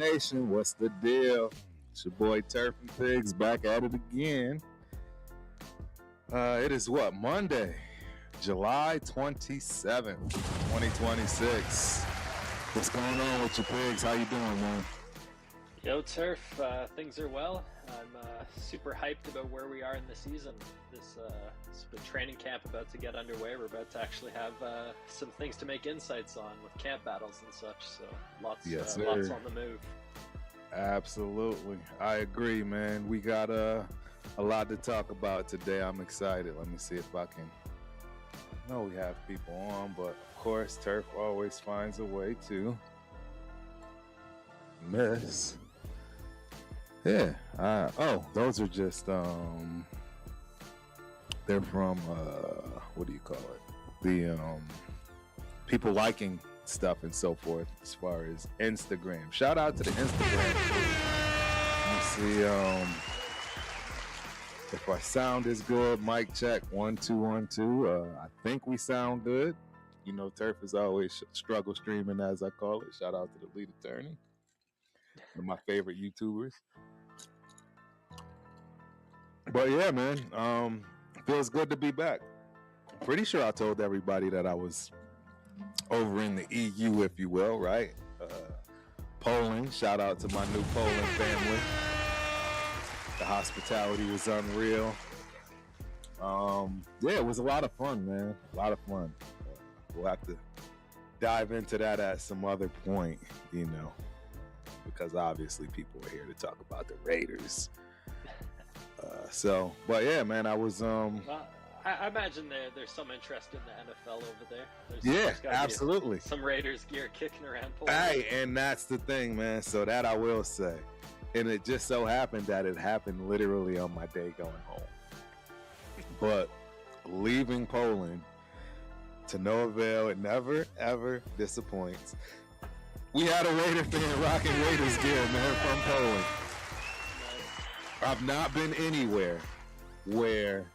Nation, what's the deal? It's your boy Turf and Pigs back at it again. It is Monday, July 27th, 2026. What's going on with your pigs? How you doing, man? Yo, Turf, things are well. I'm super hyped about where we are in the season. This training camp about to get underway. We're about to actually have some things to make insights on with camp battles and such. So lots on the move. Absolutely, I agree, man. We got a lot to talk about today. I'm excited. Let me see if I can. I know we have people on, but of course, Turf always finds a way to miss. Yeah. Those are just they're from what do you call it? The people liking stuff and so forth as far as Instagram. Shout out to the Instagram. Let me see if our sound is good. Mic check 1 2 1 2. I think we sound good. You know, Turf is always struggle streaming, as I call it. Shout out to the lead attorney, one of my favorite YouTubers. But yeah, man, feels good to be back. I'm pretty sure I told everybody that I was over in the EU, if you will, right? Poland. Shout out to my new Poland family. The hospitality was unreal. Yeah, it was a lot of fun, man. A lot of fun. We'll have to dive into that at some other point, you know, because obviously people are here to talk about the Raiders. But yeah, man, I was. I imagine there's some interest in the NFL over there. There's absolutely. Some Raiders gear kicking around. Hey, and that's the thing, man. So that I will say. And it just so happened that it happened literally on my day going home. But leaving Poland to no avail, it never, ever disappoints. We had a Raider fan rocking Raiders gear, man, from Poland. I've not been anywhere where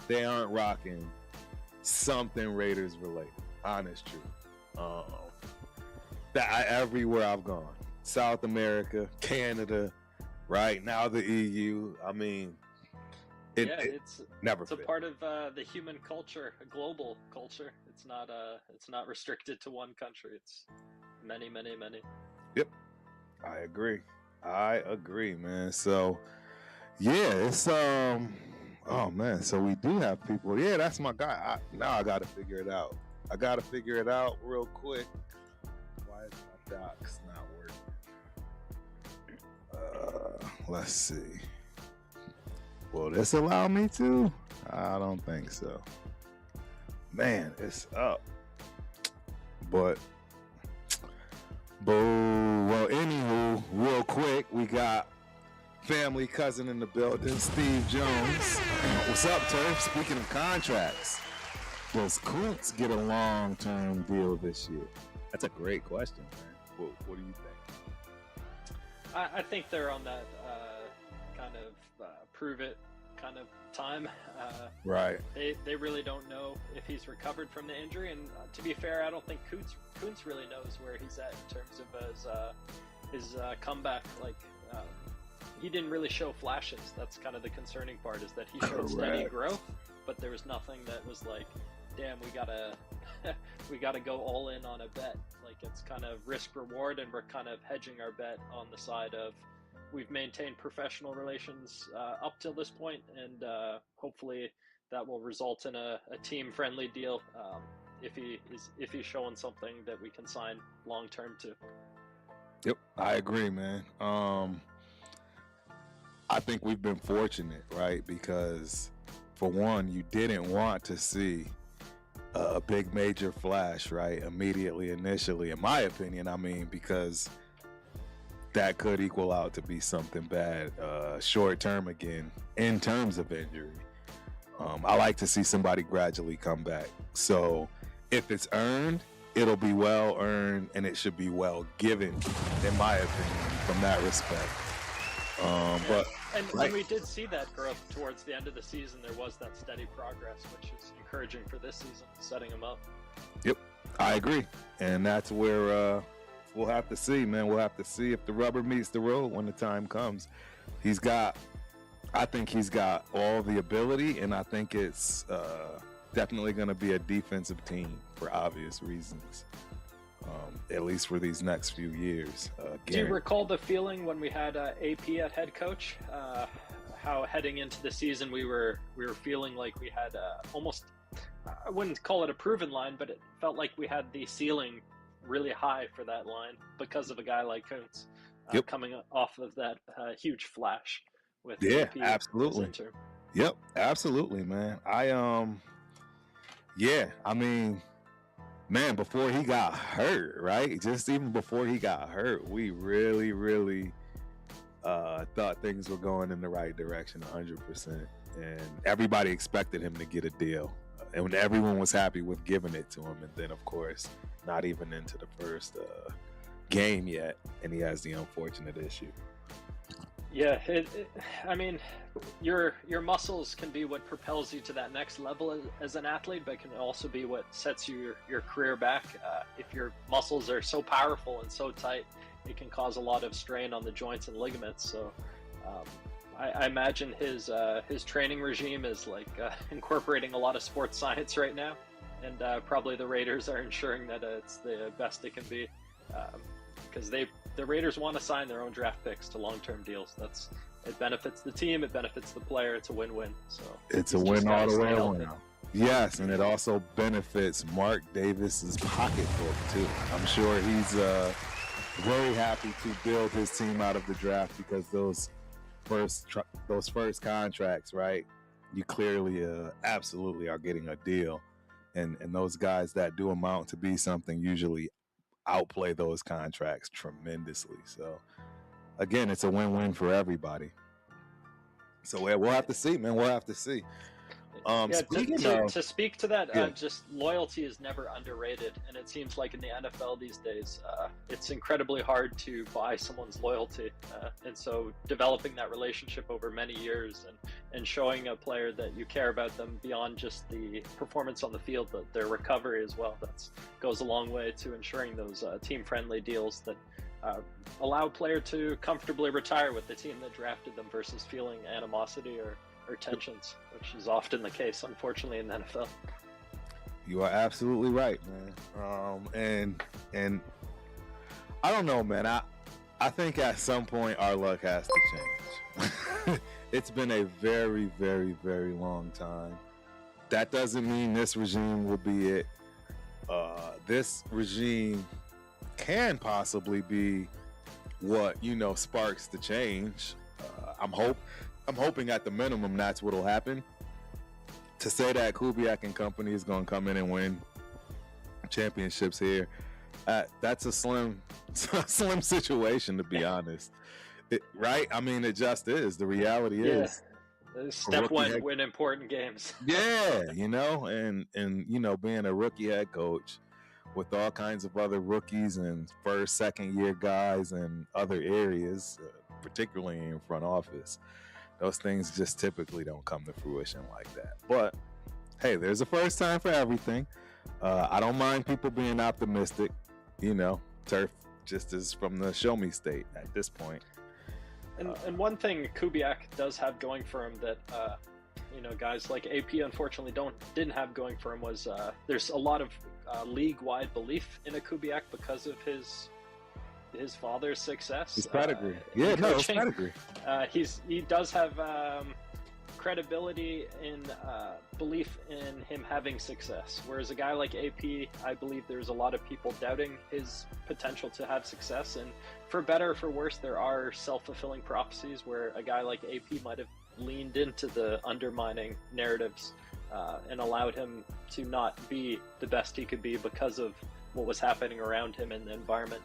they aren't rocking something Raiders related. Honest truth. Everywhere I've gone. South America, Canada, right now the EU. I mean, it's a part of the human culture, a global culture. It's not restricted to one country. It's many. Yep, I agree, man. So yeah, it's oh man, so we do have people. Yeah, that's my guy. Now I gotta figure it out. Real quick. Why is my docs not working? Let's see. Will this allow me to? I don't think so. Man, it's up. But well, anywho, real quick, we got family cousin in the building, Steve Jones. What's up, Turf? Speaking of contracts, does Kuntz get a long-term deal this year? That's a great question, man. What do you think? I think they're on that kind of prove it kind of time. Right. They really don't know if he's recovered from the injury, and to be fair, I don't think Kuntz really knows where he's at in terms of his comeback. Like he didn't really show flashes. That's kind of the concerning part, is that he showed steady growth, but there was nothing that was like, damn, we gotta go all in on a bet. Like, it's kind of risk reward, and we're kind of hedging our bet on the side of we've maintained professional relations up till this point, and hopefully that will result in a team friendly deal if he's showing something that we can sign long term to. Yep, I agree, man. I think we've been fortunate, right? Because for one, you didn't want to see a big major flash, right? Immediately, initially, in my opinion. I mean, because that could equal out to be something bad short term again in terms of injury. I like to see somebody gradually come back. So if it's earned, it'll be well earned, and it should be well given, in my opinion, from that respect. And we did see that growth towards the end of the season. There was that steady progress, which is encouraging for this season, setting him up. Yep, I agree. And that's where we'll have to see, man. We'll have to see if the rubber meets the road when the time comes. I think he's got all the ability, and I think it's definitely going to be a defensive team for obvious reasons, at least for these next few years. Do you recall the feeling when we had AP at head coach? How heading into the season we were feeling like we had almost, I wouldn't call it a proven line, but it felt like we had the ceiling really high for that line because of a guy like Kuntz coming off of that huge flash with AP absolutely. Yep, absolutely, man. I mean, man, before he got hurt, right? Just even before he got hurt, we really, really thought things were going in the right direction 100%. And everybody expected him to get a deal. And everyone was happy with giving it to him. And then, of course, not even into the first game yet. And he has the unfortunate issue. Yeah, I mean, your muscles can be what propels you to that next level as an athlete, but can also be what sets your career back. If your muscles are so powerful and so tight, it can cause a lot of strain on the joints and ligaments. So I imagine his training regime is like incorporating a lot of sports science right now, and probably the Raiders are ensuring that it's the best it can be, because the Raiders want to sign their own draft picks to long-term deals. It benefits the team, it benefits the player. It's a win-win. So it's a win all the way around. Yes, and it also benefits Mark Davis's pocketbook too. I'm sure he's very happy to build his team out of the draft, because those first contracts, right? You clearly absolutely are getting a deal, and those guys that do amount to be something usually outplay those contracts tremendously. So again, it's a win-win for everybody. So we'll have to see, man. We'll have to see. To speak to that, just loyalty is never underrated, and it seems like in the NFL these days, it's incredibly hard to buy someone's loyalty, and so developing that relationship over many years and showing a player that you care about them beyond just the performance on the field, but their recovery as well, that goes a long way to ensuring those team-friendly deals that allow a player to comfortably retire with the team that drafted them versus feeling animosity or tensions, which is often the case, unfortunately, in the NFL. You are absolutely right, man. And I don't know, man. I think at some point our luck has to change. It's been a very, very, very long time. That doesn't mean this regime will be it. This regime can possibly be what sparks the change. I'm hoping at the minimum that's what'll happen. To say that Kubiak and company is going to come in and win championships here, that's a slim situation, to be honest. Right? I mean, it just is. The reality is. Step one, win important games. Yeah, and being a rookie head coach with all kinds of other rookies and first, second year guys in other areas, particularly in front office. Those things just typically don't come to fruition like that. But hey, there's a first time for everything. I don't mind people being optimistic. Turf just is from the show me state at this point. And one thing Kubiak does have going for him that guys like AP unfortunately didn't have going for him was there's a lot of league-wide belief in a Kubiak because of his father's success. His pedigree. His pedigree. He does have credibility in belief in him having success. Whereas a guy like AP, I believe there's a lot of people doubting his potential to have success. And for better or for worse, there are self-fulfilling prophecies where a guy like AP might have leaned into the undermining narratives and allowed him to not be the best he could be because of what was happening around him in the environment.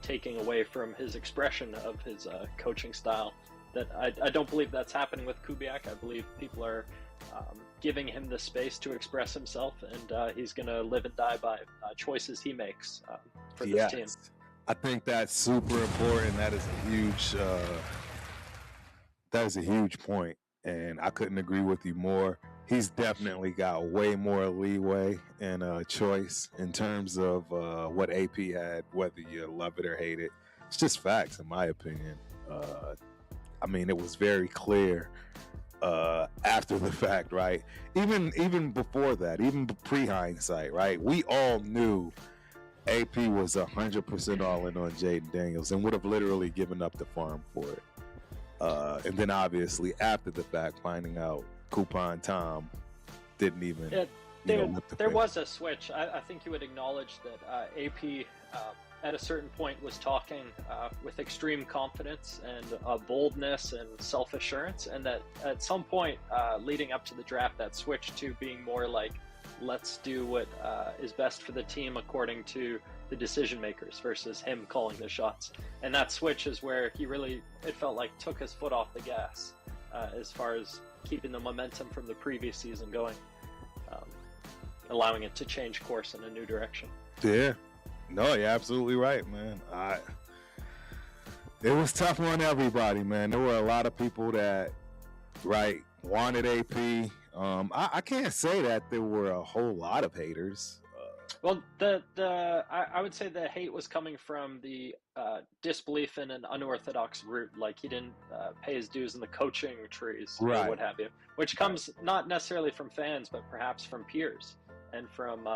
Taking away from his expression of his coaching style. That I don't believe that's happening with Kubiak. I believe people are giving him the space to express himself, and he's going to live and die by choices he makes for this team. I think that's super important. That is a huge point, and I couldn't agree with you more. he's definitely got way more leeway and choice in terms of what AP had, whether you love it or hate it. It's just facts, in my opinion. I mean, it was very clear after the fact, right? Even before that, even pre-hindsight, right? We all knew AP was 100% all in on Jaden Daniels and would have literally given up the farm for it. And then obviously after the fact, finding out Coupon Tom didn't even. There was a switch. I think you would acknowledge that AP at a certain point was talking with extreme confidence and boldness and self-assurance, and that at some point leading up to the draft, that switched to being more like, let's do what is best for the team according to the decision makers versus him calling the shots. And that switch is where he really, it felt like, took his foot off the gas as far as keeping the momentum from the previous season going, allowing it to change course in a new direction. Yeah. No, you're absolutely right, man. It was tough on everybody, man. There were a lot of people that, right, wanted AP. I can't say that there were a whole lot of haters. Well, I would say the hate was coming from the disbelief in an unorthodox route, like he didn't pay his dues in the coaching trees, right, or what have you, which comes not necessarily from fans, but perhaps from peers and from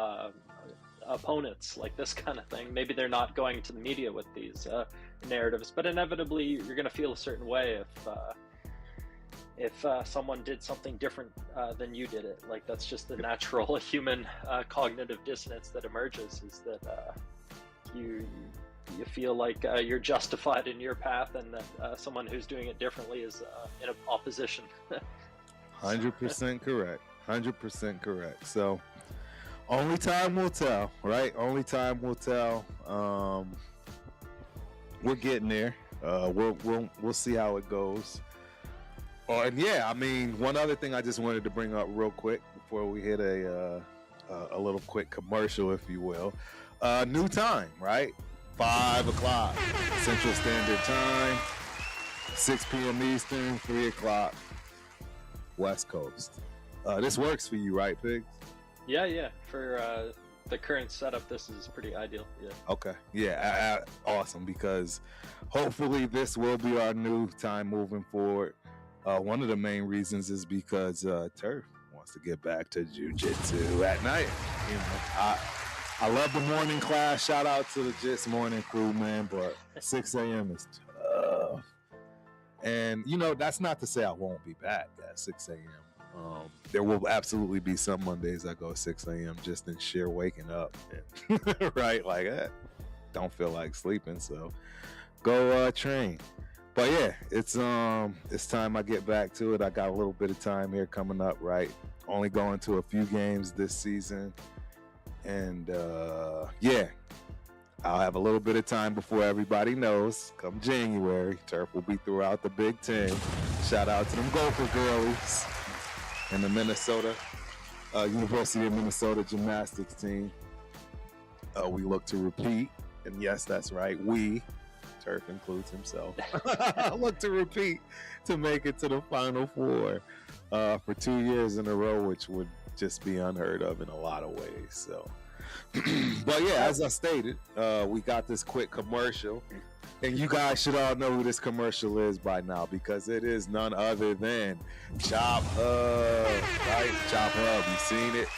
opponents, like this kind of thing. Maybe they're not going to the media with these narratives, but inevitably you're going to feel a certain way if someone did something different than you did it. Like, that's just the natural human cognitive dissonance that emerges, is that you feel like you're justified in your path, and that someone who's doing it differently is in opposition. 100% correct. 100% correct. So only time will tell, right? Only time will tell. We're getting there. We'll see how it goes. And yeah, I mean, one other thing I just wanted to bring up real quick before we hit a little quick commercial, if you will. New time, right? 5 o'clock Central Standard Time, 6 p.m. Eastern, 3 o'clock West Coast. This works for you, right, Pigs? Yeah. For the current setup, this is pretty ideal. Yeah. Okay. Yeah, awesome, because hopefully this will be our new time moving forward. One of the main reasons is because Turf wants to get back to jiu-jitsu at night. You know, I love the morning class. Shout out to the Jits morning crew, man, but 6 a.m. is tough. And, you know, that's not to say I won't be back at 6 a.m. There will absolutely be some Mondays I go 6 a.m. just in sheer waking up. And right? Like, don't feel like sleeping, so go train. But yeah, it's time I get back to it. I got a little bit of time here coming up, right? Only going to a few games this season. And yeah, I'll have a little bit of time before everybody knows. Come January, Turf will be throughout the Big Ten. Shout out to them Gopher girlies and the Minnesota, University of Minnesota gymnastics team. We look to repeat. And yes, that's right, we, Turf includes himself, look to repeat to make it to the Final Four for 2 years in a row, which would just be unheard of in a lot of ways. So, but yeah, as I stated, we got this quick commercial, and you guys should all know who this commercial is by now, because it is none other than Chop Hub, right? Chop Hub, you've seen it,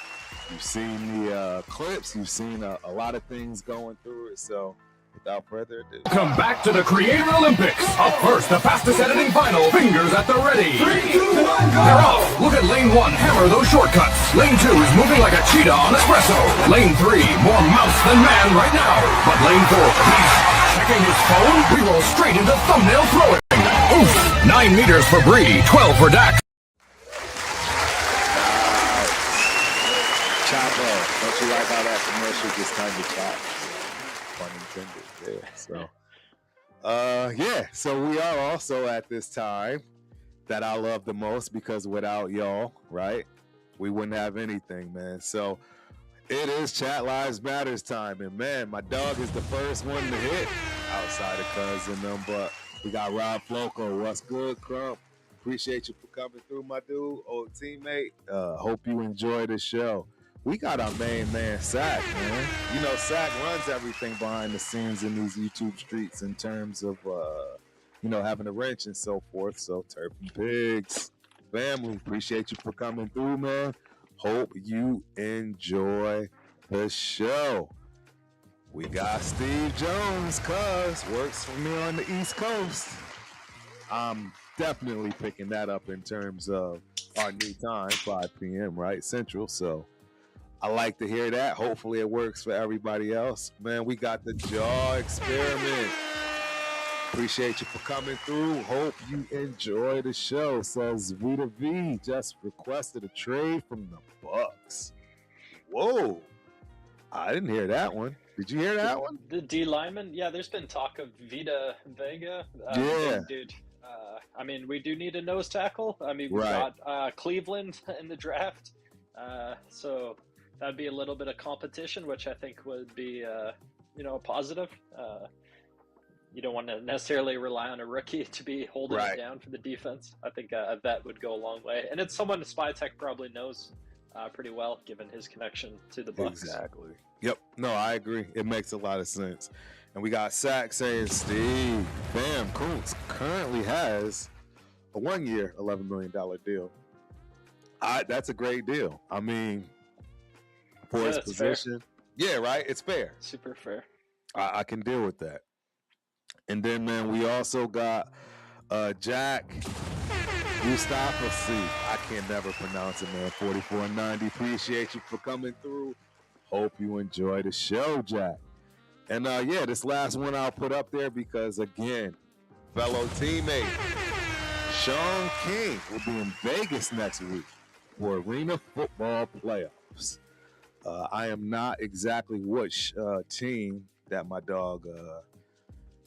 you've seen the clips, you've seen a lot of things going through it. So without further ado, come back to the Creator Olympics. Up first, the fastest editing final. Fingers at the ready. 3, 2, 1, go! They're off. Look at lane 1. Hammer those shortcuts. Lane 2 is moving like a cheetah on espresso. Lane 3, more mouse than man right now. But lane 4, he's checking his phone. We roll straight into thumbnail throwing. Oof! 9 meters for Bree, 12 for Dak. Chapo, don't you like how that commercial just kind of chopped? Pun intended there. So yeah, so we are also at this time that I love the most, because without y'all, right, we wouldn't have anything, man. So it is Chat Lives Matters time, and man, my dog is the first one to hit outside of Cuz and them, but we got Rob Floco. What's good, Crump? Appreciate you for coming through, my dude, old teammate. Hope you enjoy the show. We got our main man, Sack, man. You know, Sack runs everything behind the scenes in these YouTube streets in terms of, having a wrench and so forth. So, Turf and Pigs family, appreciate you for coming through, man. Hope you enjoy the show. We got Steve Jones, cuz works for me on the East Coast. I'm definitely picking that up in terms of our new time, 5 p.m., right? Central. So I like to hear that. Hopefully it works for everybody else. Man, we got the Jaw Experiment. Appreciate you for coming through. Hope you enjoy the show. Says Vita V just requested a trade from the Bucks. Whoa. I didn't hear that one. Did you hear that one? The D lineman? Yeah, there's been talk of Vita Vega. Yeah. Dude. I mean, we do need a nose tackle. I mean, we Right. got Cleveland in the draft. So that'd be a little bit of competition, which I think would be, a positive. You don't want to necessarily rely on a rookie to be holding Right. it down for the defense. I think a vet would go a long way. And it's someone Spytech probably knows pretty well, given his connection to the Bucks. Exactly. Yep. No, I agree. It makes a lot of sense. And we got Sack saying, Steve, Bam Kuntz currently has a 1-year, $11 million deal. That's a great deal. I mean, for his that's position. fair. Yeah, right? It's fair. Super fair. I can deal with that. And then, man, we also got Jack Mustafa. I can never pronounce it, man. 4490. Appreciate you for coming through. Hope you enjoy the show, Jack. And this last one I'll put up there because, again, fellow teammate Sean King will be in Vegas next week for Arena Football Playoffs. I am not exactly which team that my dog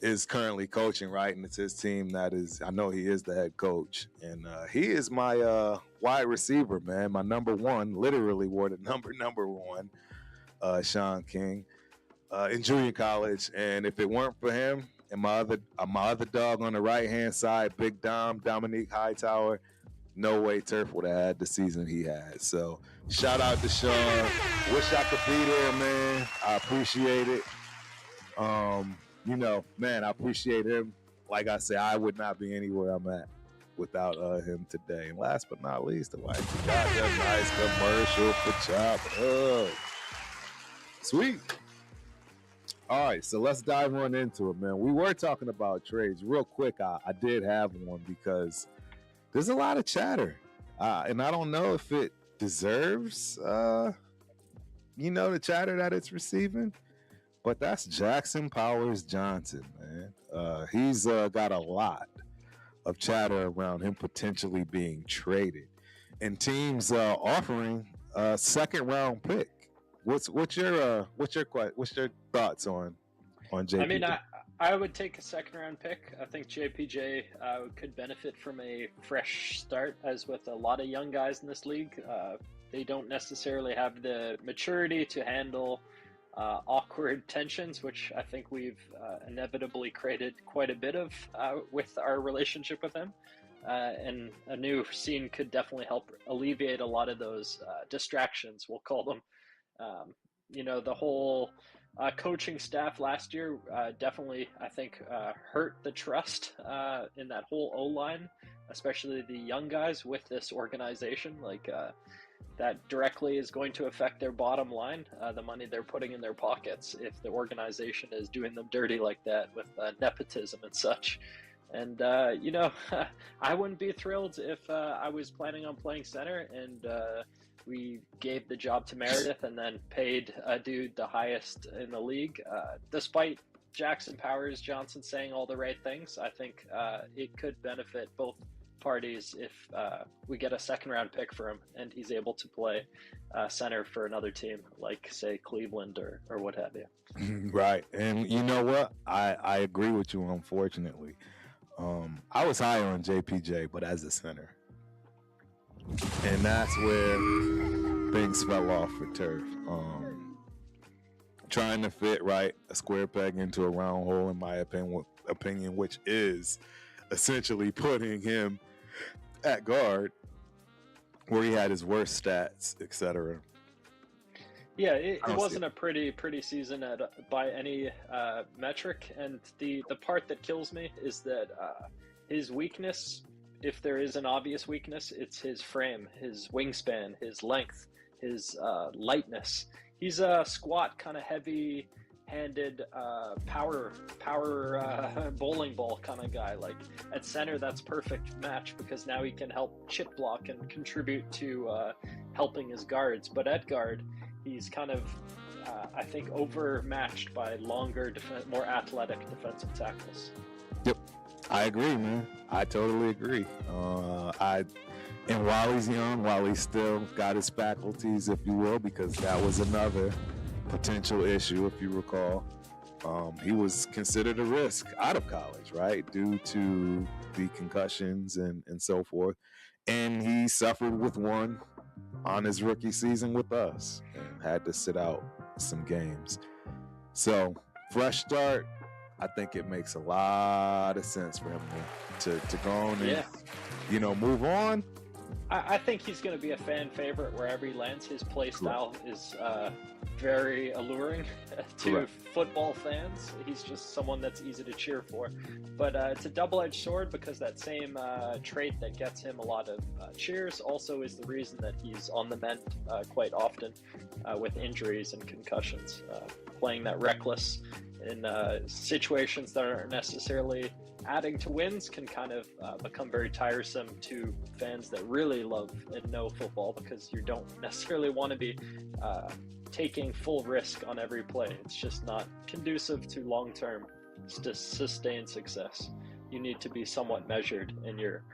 is currently coaching, right? And it's his team that is, I know he is the head coach. And he is my wide receiver, man. My number one, literally wore the number one, Sean King, in junior college. And if it weren't for him and my other dog on the right-hand side, Big Dominique Hightower, no way Turf would have had the season he had. So shout out to Sean. Wish I could be there, man. I appreciate it. Man, I appreciate him. Like I say, I would not be anywhere I'm at without him today. And last but not least, the wife got that nice commercial for Chop Up. Sweet. All right, so let's dive on into it, man. We were talking about trades. Real quick, I did have one because there's a lot of chatter. And I don't know if it deserves, the chatter that it's receiving. But that's Jackson Powers Johnson, man. He's got a lot of chatter around him potentially being traded, and teams offering a second-round pick. What's your thoughts on JPJ? I mean, I would take a second-round pick. I think JPJ could benefit from a fresh start, as with a lot of young guys in this league. They don't necessarily have the maturity to handle awkward tensions, which I think we've inevitably created quite a bit of with our relationship with him. And a new scene could definitely help alleviate a lot of those distractions, we'll call them. The whole coaching staff last year definitely, I think, hurt the trust in that whole O-line, especially the young guys with this organization. That directly is going to affect their bottom line, the money they're putting in their pockets, if the organization is doing them dirty like that with nepotism and such. And, I wouldn't be thrilled if I was planning on playing center and we gave the job to Meredith and then paid a dude the highest in the league. Despite Jackson Powers Johnson saying all the right things, I think it could benefit both parties if we get a second-round pick for him and he's able to play center for another team, like, say, Cleveland or what have you. Right. And you know what? I agree with you, unfortunately. I was higher on JPJ, but as a center. And that's where things fell off for Turf. Trying to fit, right, a square peg into a round hole, in my opinion, which is essentially putting him at guard, where he had his worst stats, etc. Yeah, it wasn't a pretty season by any metric, and the part that kills me is that his weakness, if there is an obvious weakness, it's his frame, his wingspan, his length, his lightness. He's a squat, kind of heavy-handed power bowling ball kind of guy. Like at center, that's perfect match because now he can help chip block and contribute to helping his guards. But at guard, he's kind of, I think, overmatched by longer, more athletic defensive tackles. Yep, I agree, man. I totally agree. And while he's young, while he's still got his faculties, if you will, because that was another potential issue, if you recall, he was considered a risk out of college, right, due to the concussions and so forth. And he suffered with one on his rookie season with us and had to sit out some games. So, fresh start. I think it makes a lot of sense for him to go on and, move on. I think he's going to be a fan favorite wherever he lands. His play style is very alluring to football fans. He's just someone that's easy to cheer for. But it's a double-edged sword because that same trait that gets him a lot of cheers also is the reason that he's on the mend quite often with injuries and concussions. Playing that reckless in situations that aren't necessarily adding to wins can kind of become very tiresome to fans that really love and know football, because you don't necessarily want to be taking full risk on every play. It's just not conducive to long-term sustained success. You need to be somewhat measured in your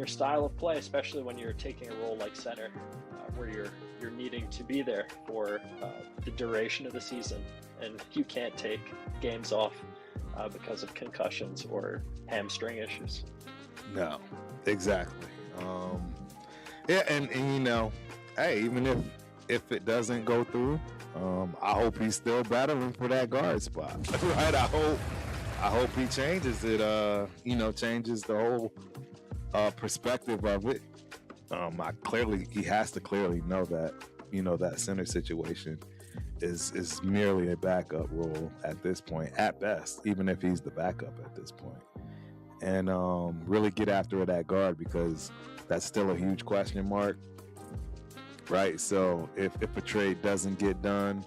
style of play, especially when you're taking a role like center, where you're needing to be there for the duration of the season, and you can't take games off because of concussions or hamstring issues. No, exactly. And hey, even if it doesn't go through, I hope he's still battling for that guard spot. Right? I hope he changes it. Changes the whole perspective of it. He has to clearly know that that center situation is merely a backup role at this point, at best, even if he's the backup at this point. And really get after it at guard, because that's still a huge question mark, right? So if a trade doesn't get done,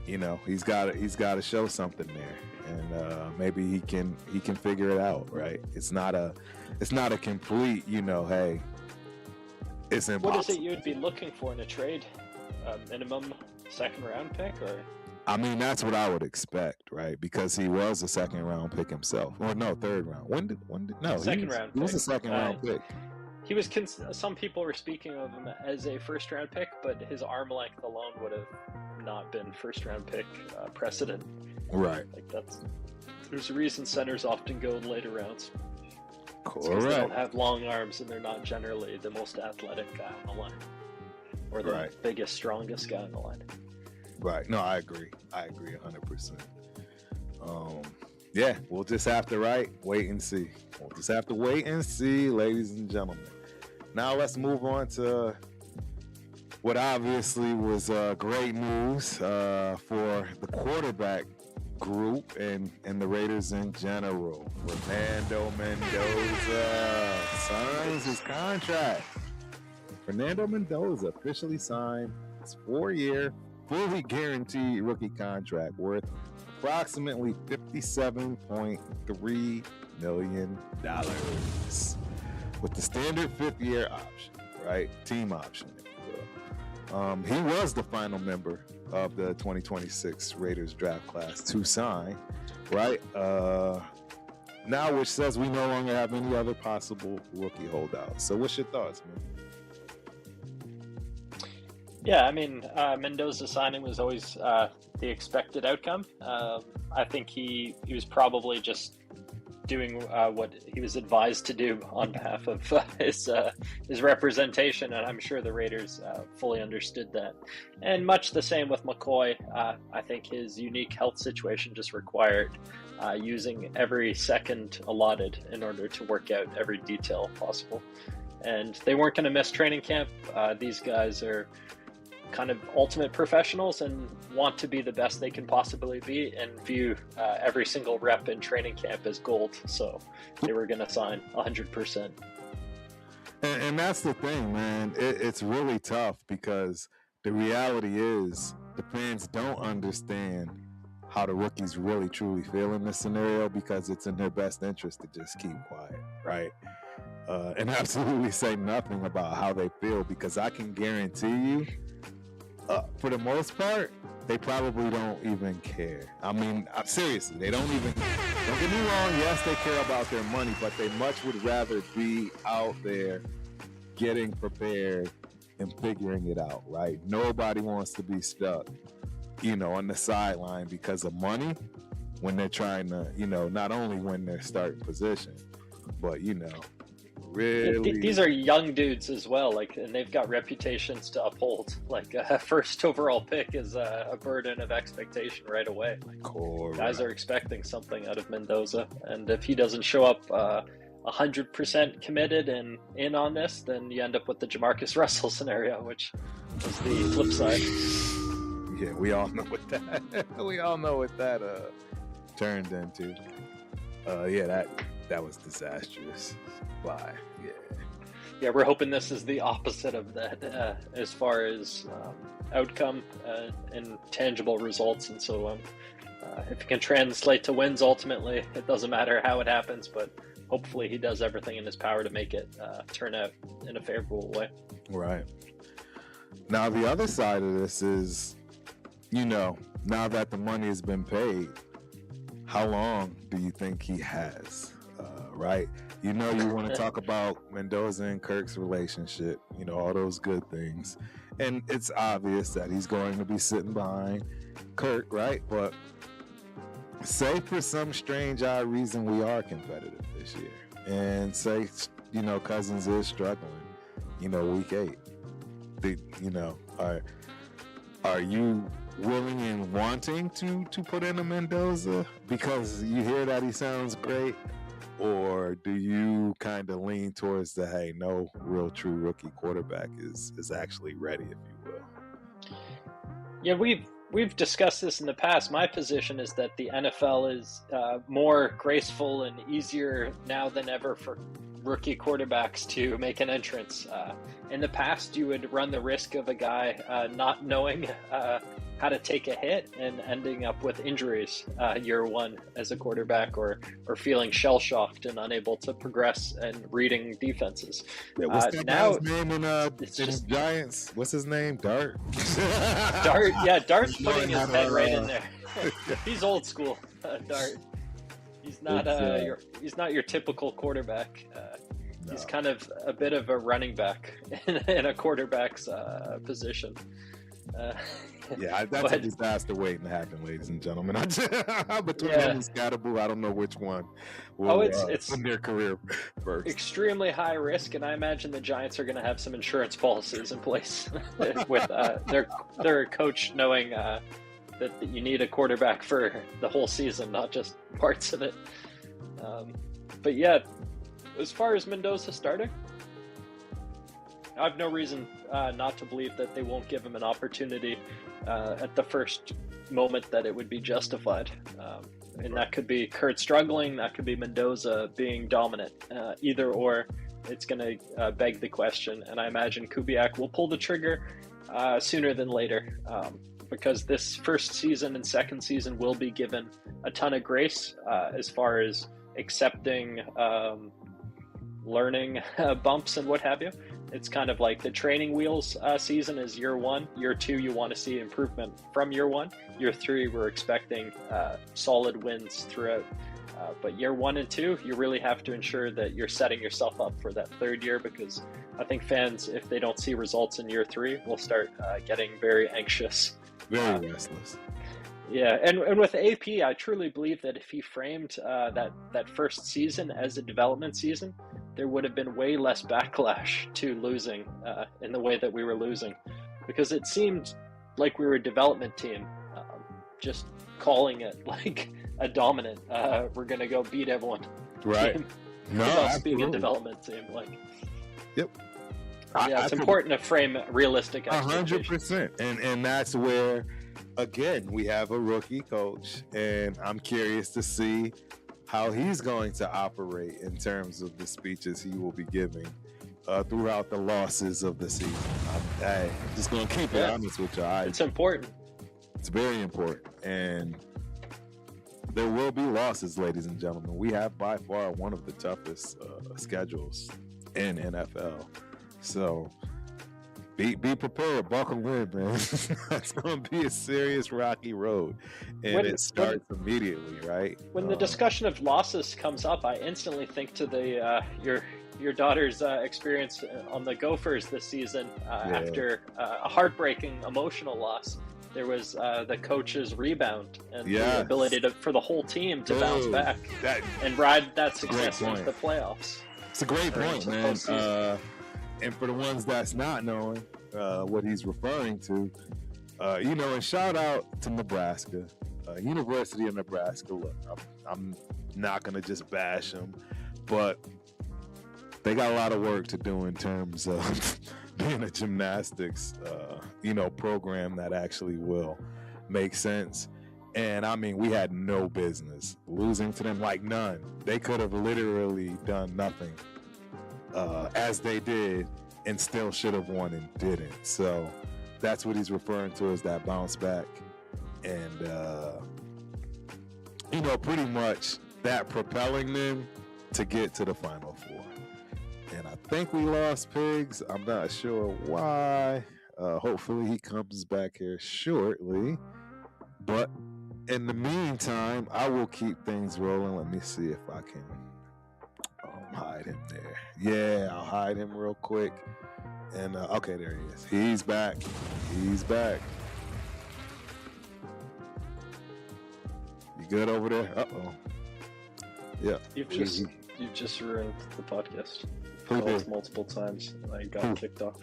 he's got to show something there, and maybe he can figure it out, right? It's not a complete, hey, it's impossible. What is it you'd be looking for in a trade? Minimum second round pick, or? I mean, that's what I would expect, right? Because he was a second round pick himself. Or no, third round. Second round. He was a second round pick. He was. Some people were speaking of him as a first round pick, but his arm length alone would have not been first round pick precedent. Right. Like there's a reason centers often go in later rounds. Correct. They don't have long arms, and they're not generally the most athletic guy on the line, or the biggest, strongest guy on the line. Right. No, I agree 100%. We'll just have to wait and see. We'll just have to wait and see, ladies and gentlemen. Now let's move on to what obviously was great news for the quarterback group and the Raiders in general. Fernando Mendoza signs his contract. Fernando Mendoza officially signed his 4-year, fully guaranteed rookie contract worth approximately $57.3 million with the standard 5th-year option, right? Team option, if you will. He was the final member of the 2026 Raiders draft class to sign, right? Now, which says we no longer have any other possible rookie holdouts. So what's your thoughts, man? Yeah, I mean, Mendoza signing was always the expected outcome. I think he was probably just doing what he was advised to do on behalf of his representation, and I'm sure the Raiders fully understood that. And much the same with McCoy. I think his unique health situation just required using every second allotted in order to work out every detail possible. And they weren't going to miss training camp. These guys are kind of ultimate professionals and want to be the best they can possibly be and view every single rep in training camp as gold. So they were going to sign 100%. And that's the thing, man. It's really tough because the reality is the fans don't understand how the rookies really truly feel in this scenario, because it's in their best interest to just keep quiet, right? And absolutely say nothing about how they feel, because I can guarantee you, for the most part, they probably don't even care. I mean, seriously, they don't even, don't get me wrong, yes, they care about their money, but they much would rather be out there getting prepared and figuring it out, right? Nobody wants to be stuck, on the sideline because of money when they're trying to, not only win their starting position, but, really. These are young dudes as well, and they've got reputations to uphold. A first overall pick is a burden of expectation right away. Guys are expecting something out of Mendoza, and if he doesn't show up 100% committed and in on this, then you end up with the Jamarcus Russell scenario, which was the flip side. Yeah, we all know what that turned into. That was disastrous. Bye. Yeah, we're hoping this is the opposite of that as far as outcome and tangible results and so on. If it can translate to wins ultimately, it doesn't matter how it happens, but hopefully he does everything in his power to make it turn out in a favorable way. Right. Now, the other side of this is, now that the money has been paid, how long do you think he has? Right? You want to talk about Mendoza and Kirk's relationship, all those good things. And it's obvious that he's going to be sitting behind Kirk, right? But say for some strange, odd reason we are competitive this year. And say, Cousins is struggling, week 8. Are you willing and wanting to put in a Mendoza because you hear that he sounds great? Or do you kind of lean towards the, hey, no real true rookie quarterback is actually ready, if you will? Yeah, we've discussed this in the past. My position is that the NFL is more graceful and easier now than ever for rookie quarterbacks to make an entrance. In the past, you would run the risk of a guy not knowing how to take a hit and ending up with injuries year one as a quarterback, or feeling shell-shocked and unable to progress and reading defenses. Yeah, what's that guy's name in Giants? What's his name? Dart? Dart, yeah, Dart's putting his head right in there. He's old school, Dart. He's not your typical quarterback. No. He's kind of a bit of a running back in a quarterback's position. That's a disaster waiting to happen, ladies and gentlemen. Between him and Scatterboo, I don't know which one will it's in their career first. Extremely high risk, and I imagine the Giants are going to have some insurance policies in place with their coach knowing that you need a quarterback for the whole season, not just parts of it. But yeah, as far as Mendoza starting, I have no reason not to believe that they won't give him an opportunity at the first moment that it would be justified. And that could be Kurt struggling, that could be Mendoza being dominant. Either or, it's going to beg the question. And I imagine Kubiak will pull the trigger sooner than later, because this first season and second season will be given a ton of grace as far as accepting learning bumps and what have you. It's kind of like the training wheels season is year one. Year two, you want to see improvement from year one. Year three, we're expecting solid wins throughout. But year 1 and 2, you really have to ensure that you're setting yourself up for that third year, because I think fans, if they don't see results in year 3, will start getting very anxious. Very restless. Yeah, and with AP, I truly believe that if he framed that first season as a development season, there would have been way less backlash to losing in the way that we were losing, because it seemed like we were a development team, just calling it like a dominant. We're gonna go beat everyone. Right. Team. No, Us being a absolutely. development team, like. Yep. Yeah, it's important to frame realistic expectations. 100%. And that's where, again, we have a rookie coach, and I'm curious to see how he's going to operate in terms of the speeches he will be giving throughout the losses of the season. I'm just going to keep it honest with you. It's important. It's very important. And there will be losses, ladies and gentlemen. We have by far one of the toughest schedules in NFL. So be prepared, buckle in, man. It's going to be a serious rocky road, and it starts immediately, right? When the discussion of losses comes up, I instantly think to the your daughter's experience on the Gophers this season after a heartbreaking emotional loss. There was the coach's rebound and the ability for the whole team to bounce back and ride that success into the playoffs. It's a great point, man. And for the ones that's not knowing what he's referring to, and shout out to Nebraska, University of Nebraska. Look, I'm not going to just bash them, but they got a lot of work to do in terms of being a gymnastics, program that actually will make sense. And I mean, we had no business losing to them, like none. They could have literally done nothing. As they did, and still should have won and didn't. So that's what he's referring to as that bounce back. And, pretty much that propelling them to get to the Final Four. And I think we lost Pigs. I'm not sure why. Hopefully he comes back here shortly. But in the meantime, I will keep things rolling. Let me see if I can hide him there. Yeah, I'll hide him real quick. And okay, there he is. He's back. He's back. You good over there? Uh-oh. Yeah. You've just ruined the podcast. Called multiple times. I got kicked off.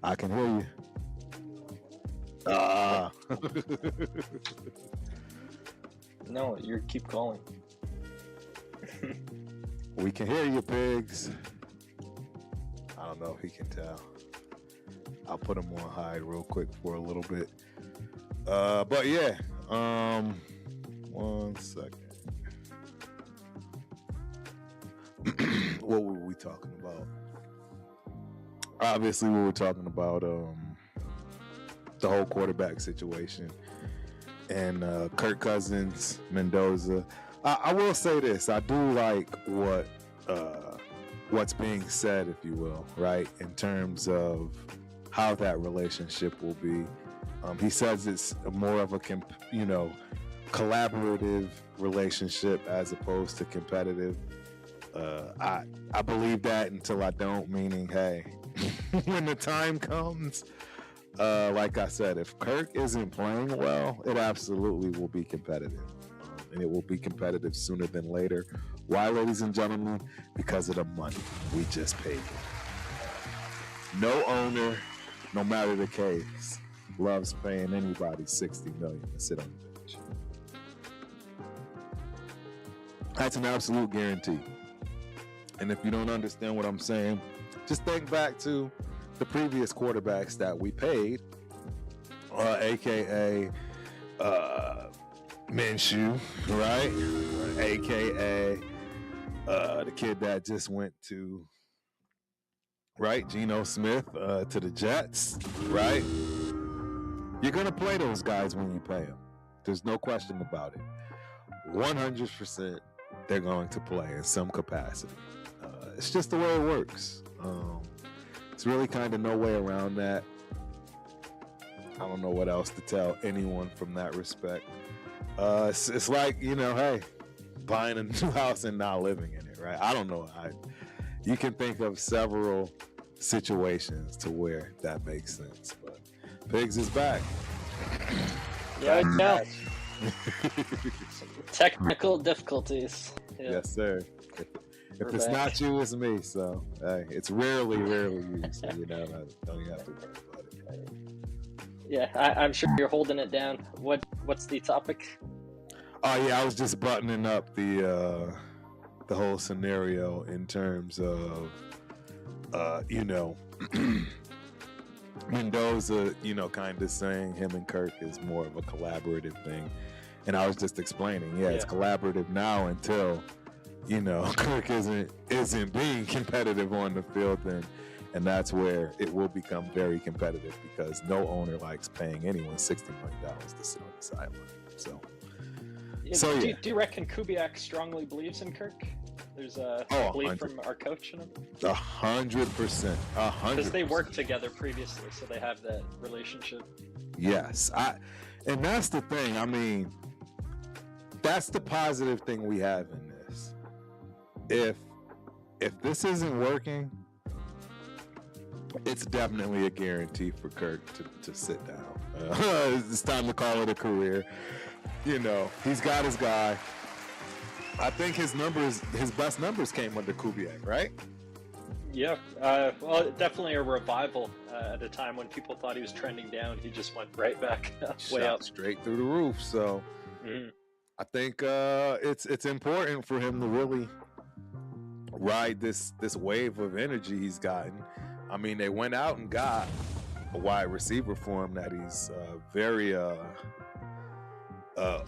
I can hear you. No, you keep calling. We can hear you, Pigs. I don't know if he can tell. I'll put him on hide real quick for a little bit. But yeah, 1 second. What were we talking about? Obviously, we were talking about the whole quarterback situation and Kirk Cousins, Mendoza. I will say this: I do like what's being said, if you will, right, in terms of how that relationship will be. He says it's more of a collaborative relationship as opposed to competitive. I believe that until I don't, meaning, hey, when the time comes, like I said, if Kirk isn't playing well, it absolutely will be competitive. And it will be competitive sooner than later. Why, ladies and gentlemen? Because of the money we just paid. No owner, no matter the case, loves paying anybody $60 million to sit on the bench. That's an absolute guarantee. And if you don't understand what I'm saying, just think back to the previous quarterbacks that we paid, aka Minshew, right? AKA the kid that just went to, right, Geno Smith to the Jets, right? You're going to play those guys when you pay them. There's no question about it. 100% they're going to play in some capacity. It's just the way it works. It's really kind of no way around that. I don't know what else to tell anyone from that respect. It's like, hey, buying a new house and not living in it, right? I don't know. You can think of several situations to where that makes sense. But Pigs is back. Yeah, Technical difficulties. Yeah. Yes, sir. If it's not you, it's me. So hey, it's rarely you. So you know, don't even have to worry about it. Yeah, I'm sure you're holding it down. What's the topic? Oh yeah, I was just buttoning up the whole scenario in terms of you know, Mendoza, you know, kind of saying him and Kirk is more of a collaborative thing, and I was just explaining, it's collaborative now until, you know, Kirk isn't being competitive on the field, and that's where it will become very competitive because no owner likes paying anyone $60 million to sit on the sideline. So do you reckon Kubiak strongly believes in Kirk? There's a belief from our coach in him. 100%. Because they worked together previously, so they have that relationship. Yes, and that's the thing. I mean, that's the positive thing we have in this. If this isn't working, it's definitely a guarantee for Kirk to sit down. It's time to call it a career. You know, he's got his guy. I think his best numbers came under Kubiak, right? Yeah. Well, definitely a revival at a time when people thought he was trending down. He just went right back way up, straight through the roof. So I think it's important for him to really ride this wave of energy he's gotten. I mean, they went out and got a wide receiver for him that he's very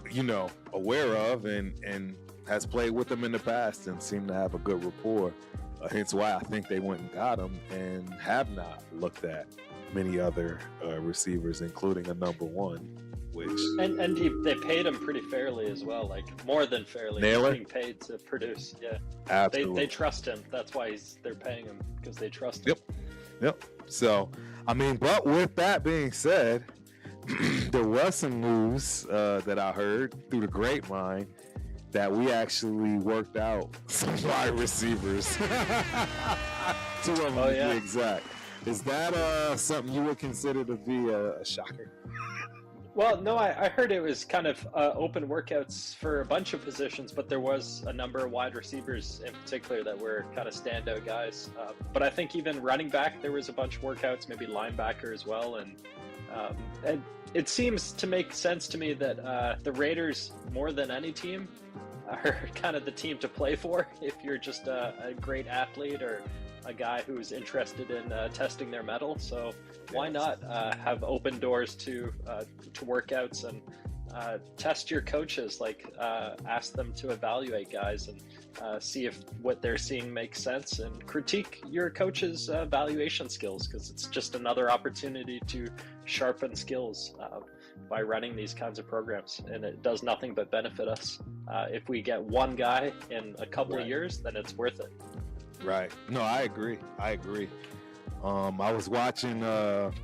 you know, aware of and has played with him in the past and seemed to have a good rapport. Hence why I think they went and got him and have not looked at many other receivers, including a number one. Which and they paid him pretty fairly as well, like more than fairly. Naylor? Being paid to produce, yeah. Absolutely. They trust him. That's why they're paying him, because they trust him. Yep. So, I mean, but with that being said, there was some news that I heard through the grapevine that we actually worked out some wide receivers. Two of them to be exact. Is that something you would consider to be a shocker? Well, no, I heard it was kind of open workouts for a bunch of positions, but there was a number of wide receivers in particular that were kind of standout guys. But I think even running back, there was a bunch of workouts, maybe linebacker as well. And it seems to make sense to me that the Raiders, more than any team, are kind of the team to play for if you're just a great athlete or a guy who's interested in testing their mettle. So why not have open doors to workouts and test your coaches, like ask them to evaluate guys and see if what they're seeing makes sense, and critique your coach's evaluation skills, because it's just another opportunity to sharpen skills by running these kinds of programs, and it does nothing but benefit us. If we get one guy in a couple of years, then it's worth it. Right. No, I agree. I was watching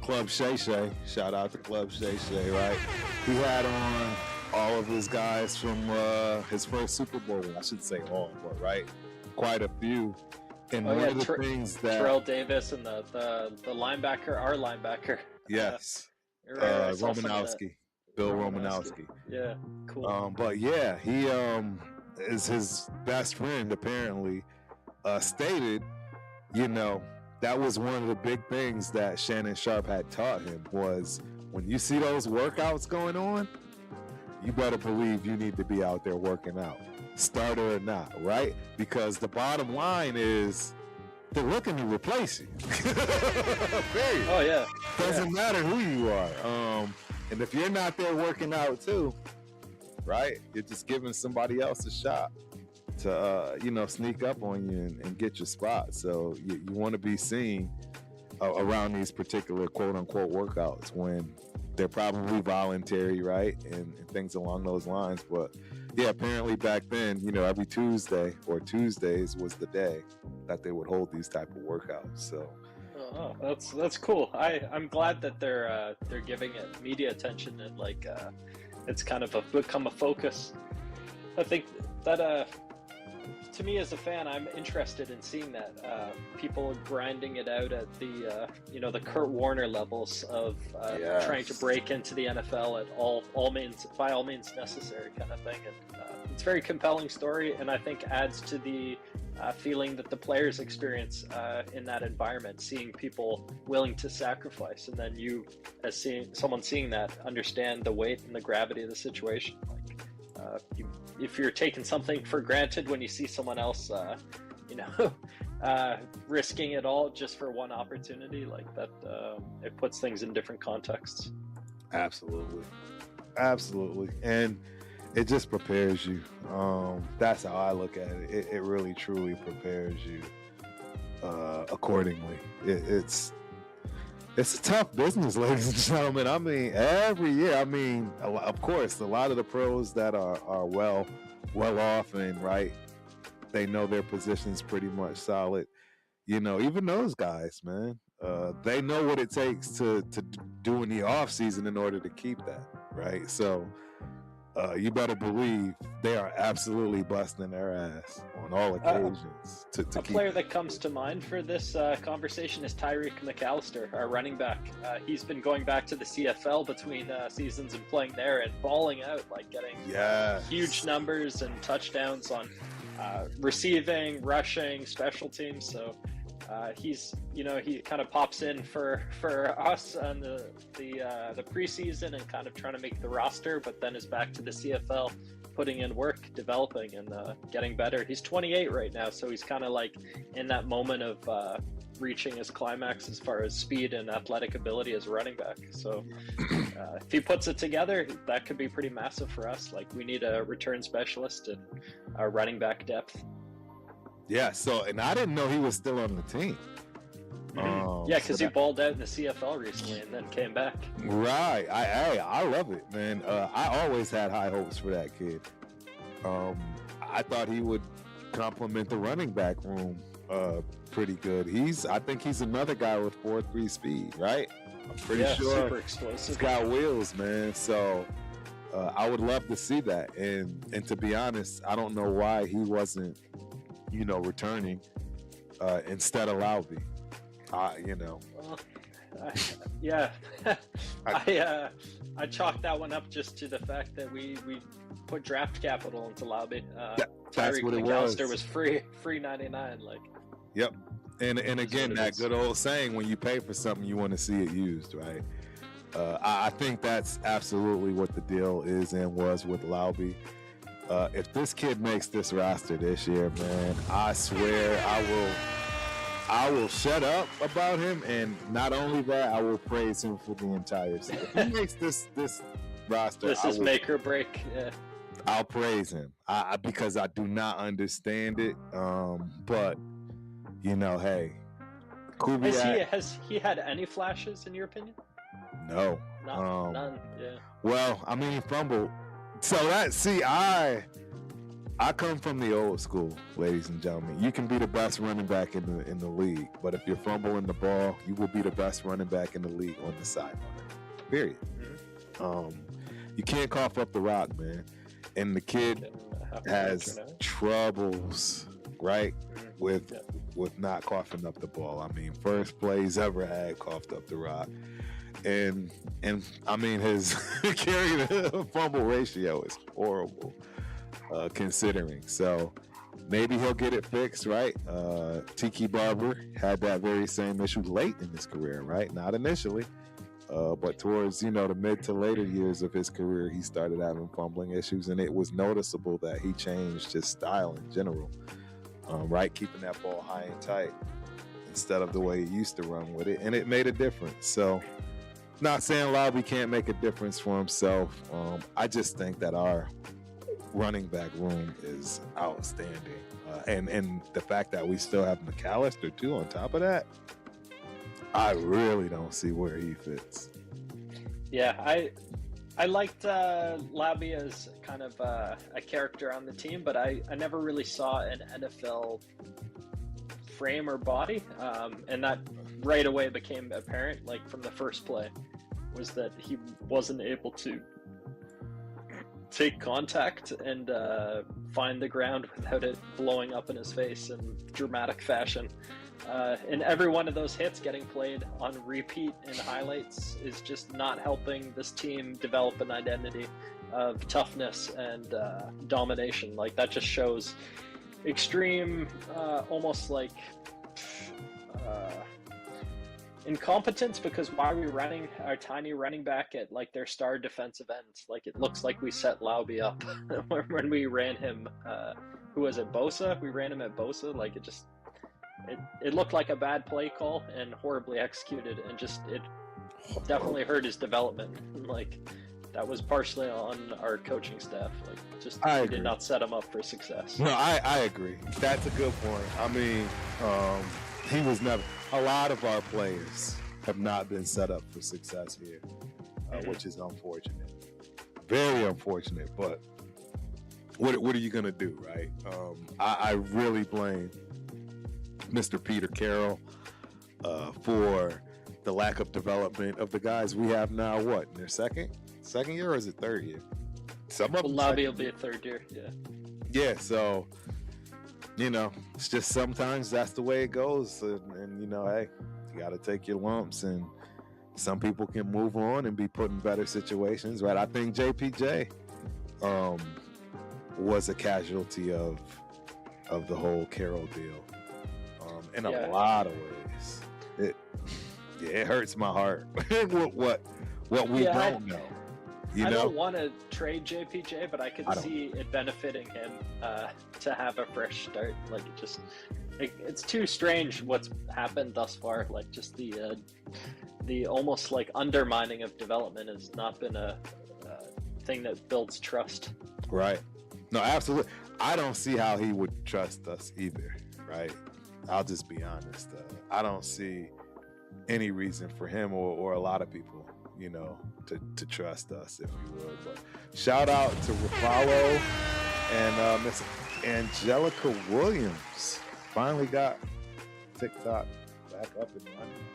Club Shay Shay. Shout out to Club Shay Shay, right? He had on all of his guys from his first Super Bowl. I should say all, but right? Quite a few. And one of the things that... Terrell Davis and the linebacker, our linebacker. Yes. Romanowski. Bill Romanowski. Yeah, cool. But yeah, he is his best friend, apparently. Stated, you know, that was one of the big things that Shannon Sharp had taught him was when you see those workouts going on, you better believe you need to be out there working out, starter or not, right? Because the bottom line is they're looking to replace you. Period. Oh, yeah. Doesn't matter who you are. And if you're not there working out too, right, you're just giving somebody else a shot to sneak up on you and get your spot. So you want to be seen around these particular quote-unquote workouts when they're probably voluntary, right, and things along those lines. But yeah, apparently back then, every Tuesday or Tuesdays was the day that they would hold these type of workouts. So that's cool. I'm glad that they're giving it media attention and it's kind of become a focus. I think that to me as a fan, I'm interested in seeing that. People grinding it out at the the Kurt Warner levels of trying to break into the NFL at all means, by all means necessary, kind of thing. And it's a very compelling story, and I think adds to the feeling that the players experience in that environment, seeing people willing to sacrifice, and then you, as someone seeing that, understand the weight and the gravity of the situation. If you're taking something for granted when you see someone else, risking it all just for one opportunity like that, it puts things in different contexts. Absolutely. And it just prepares you. That's how I look at it. It really, truly prepares you accordingly. It's a tough business, ladies and gentlemen. I mean, every year, of course, a lot of the pros that are well off and right, they know their position's pretty much solid. Even those guys, man, they know what it takes to do in the off season in order to keep that, right? So you better believe they are absolutely busting their ass on all occasions. To a player that comes to mind for this conversation is Tyreek McAllister, our running back. He's been going back to the CFL between seasons and playing there and balling out, like getting huge numbers and touchdowns on receiving, rushing, special teams. So he kind of pops in for us on the preseason and kind of trying to make the roster, but then is back to the CFL, putting in work, developing, and getting better. He's 28 right now, so he's kind of like in that moment of reaching his climax as far as speed and athletic ability as a running back. So if he puts it together, that could be pretty massive for us. Like, we need a return specialist and a running back depth. Yeah, and I didn't know he was still on the team. Because he balled out in the CFL recently and then came back. Right. I love it, man. I always had high hopes for that kid. I thought he would complement the running back room pretty good. I think he's another guy with 4.3 speed, right? I'm pretty sure super explosive. He's got wheels, man. So I would love to see that. And to be honest, I don't know why he wasn't returning instead of Laube. I chalked that one up just to the fact that we put draft capital into Laube. That's Tyreek what it McAllister was free 99. Like, yep. And again, that good old saying, when you pay for something, you want to see it used, right? I think that's absolutely what the deal is and was with Laube. If this kid makes this roster this year, man, I swear I will shut up about him, and not only that, I will praise him for the entire season. If he makes this roster, this is make or break. Yeah. I'll praise him because I do not understand it. But hey, Kubiak, has he had any flashes in your opinion? No, none. Yeah. Well, he fumbled. So I come from the old school, ladies and gentlemen. You can be the best running back in the league, but if you're fumbling the ball, you will be the best running back in the league on the sideline. Period. Mm-hmm. You can't cough up the rock, man. And the kid has troubles, right, with not coughing up the ball. First play he's ever had coughed up the rock. And his carry to fumble ratio is horrible, considering. So maybe he'll get it fixed, right? Tiki Barber had that very same issue late in his career, right? Not initially, but towards the mid to later years of his career, he started having fumbling issues, and it was noticeable that he changed his style in general, right? Keeping that ball high and tight instead of the way he used to run with it, and it made a difference. So, not saying Laube can't make a difference for himself. I just think that our running back room is outstanding. And the fact that we still have McAllister, too, on top of that, I really don't see where he fits. Yeah, I liked Laube as kind of a character on the team, but I never really saw an NFL frame or body, and that right away became apparent, like from the first play, was that he wasn't able to take contact and find the ground without it blowing up in his face in dramatic fashion. And every one of those hits getting played on repeat in highlights is just not helping this team develop an identity of toughness and domination. Like, that just shows extreme, almost like incompetence, because why are we running our tiny running back at like their star defensive end? Like, it looks like we set Lauby up when we ran him. Who was it? Bosa? We ran him at Bosa. Like, it looked like a bad play call and horribly executed, and just it definitely hurt his development. Like, that was partially on our coaching staff. Like, just we did not set him up for success. No, I agree. That's a good point. I mean, he was never. A lot of our players have not been set up for success here, which is unfortunate. Very unfortunate. But what are you gonna do, right? I really blame Mr. Peter Carroll for the lack of development of the guys we have now. What, in their second year, or is it third year? Some of them. Lauby will be a third year. Yeah. So, you know, it's just sometimes that's the way it goes, and you know, hey, you got to take your lumps, and some people can move on and be put in better situations, right? I think JPJ was a casualty of the whole Carroll deal. In a lot of ways, it hurts my heart. what we don't know. I don't want to trade JPJ, but I could see it benefiting him to have a fresh start. Like, it's too strange what's happened thus far. Like, just the almost like undermining of development has not been a thing that builds trust. Right. No, absolutely. I don't see how he would trust us either. Right. I'll just be honest. I don't see any reason for him or a lot of people, you know, to trust us, if you will. But shout out to Rapallo and Miss Angelica Williams. Finally got TikTok back up and running.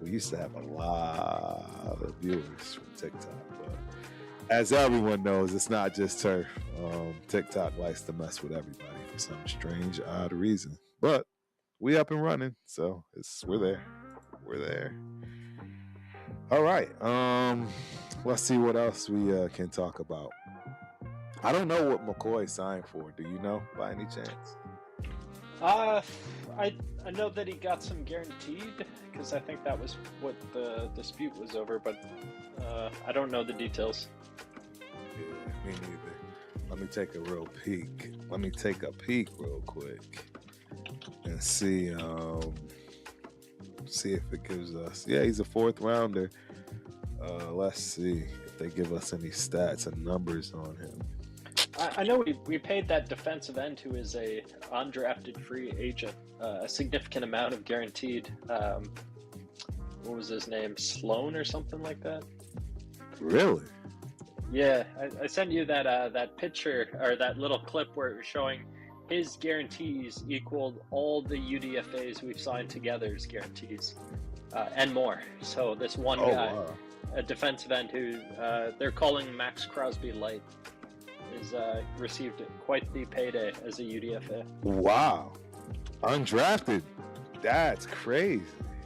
We used to have a lot of viewers from TikTok, but as everyone knows, it's not just Turf. TikTok likes to mess with everybody for some strange, odd reason. But we up and running, so we're there. We're there. All right. Let's see what else we can talk about. I don't know what McCoy signed for. Do you know by any chance? I know that he got some guaranteed, because I think that was what the dispute was over, but I don't know the details. Yeah, me neither. Let me take a real peek. Let me take a peek real quick and see if it gives us. Yeah, he's a 4th rounder. Let's see if they give us any stats and numbers on him. I know we paid that defensive end, who is a undrafted free agent, a significant amount of guaranteed. What was his name? Sloan or something like that? Really? Yeah, I sent you that picture, or that little clip where it was showing his guarantees equaled all the UDFAs we've signed together's guarantees, and more. So this one guy, wow, a defensive end who they're calling Max Crosby Light, is received quite the payday as a UDFA. Wow, undrafted. That's crazy.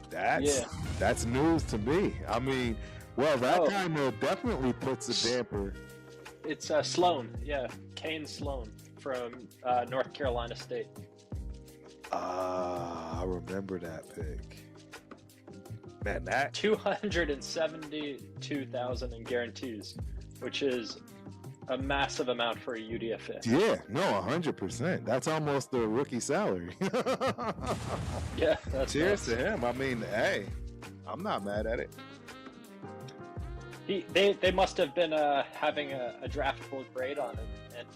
That's news to me. I mean, well, that kind of definitely puts a damper. It's Sloan, Kane Sloan from North Carolina State. I remember that pick. Man, that 272,000 in guarantees, which is a massive amount for a UDFA. Yeah, no, 100%. That's almost the rookie salary. Yeah, that's cheers to him. I mean, hey, I'm not mad at it. They must have been having a draftable grade on him, and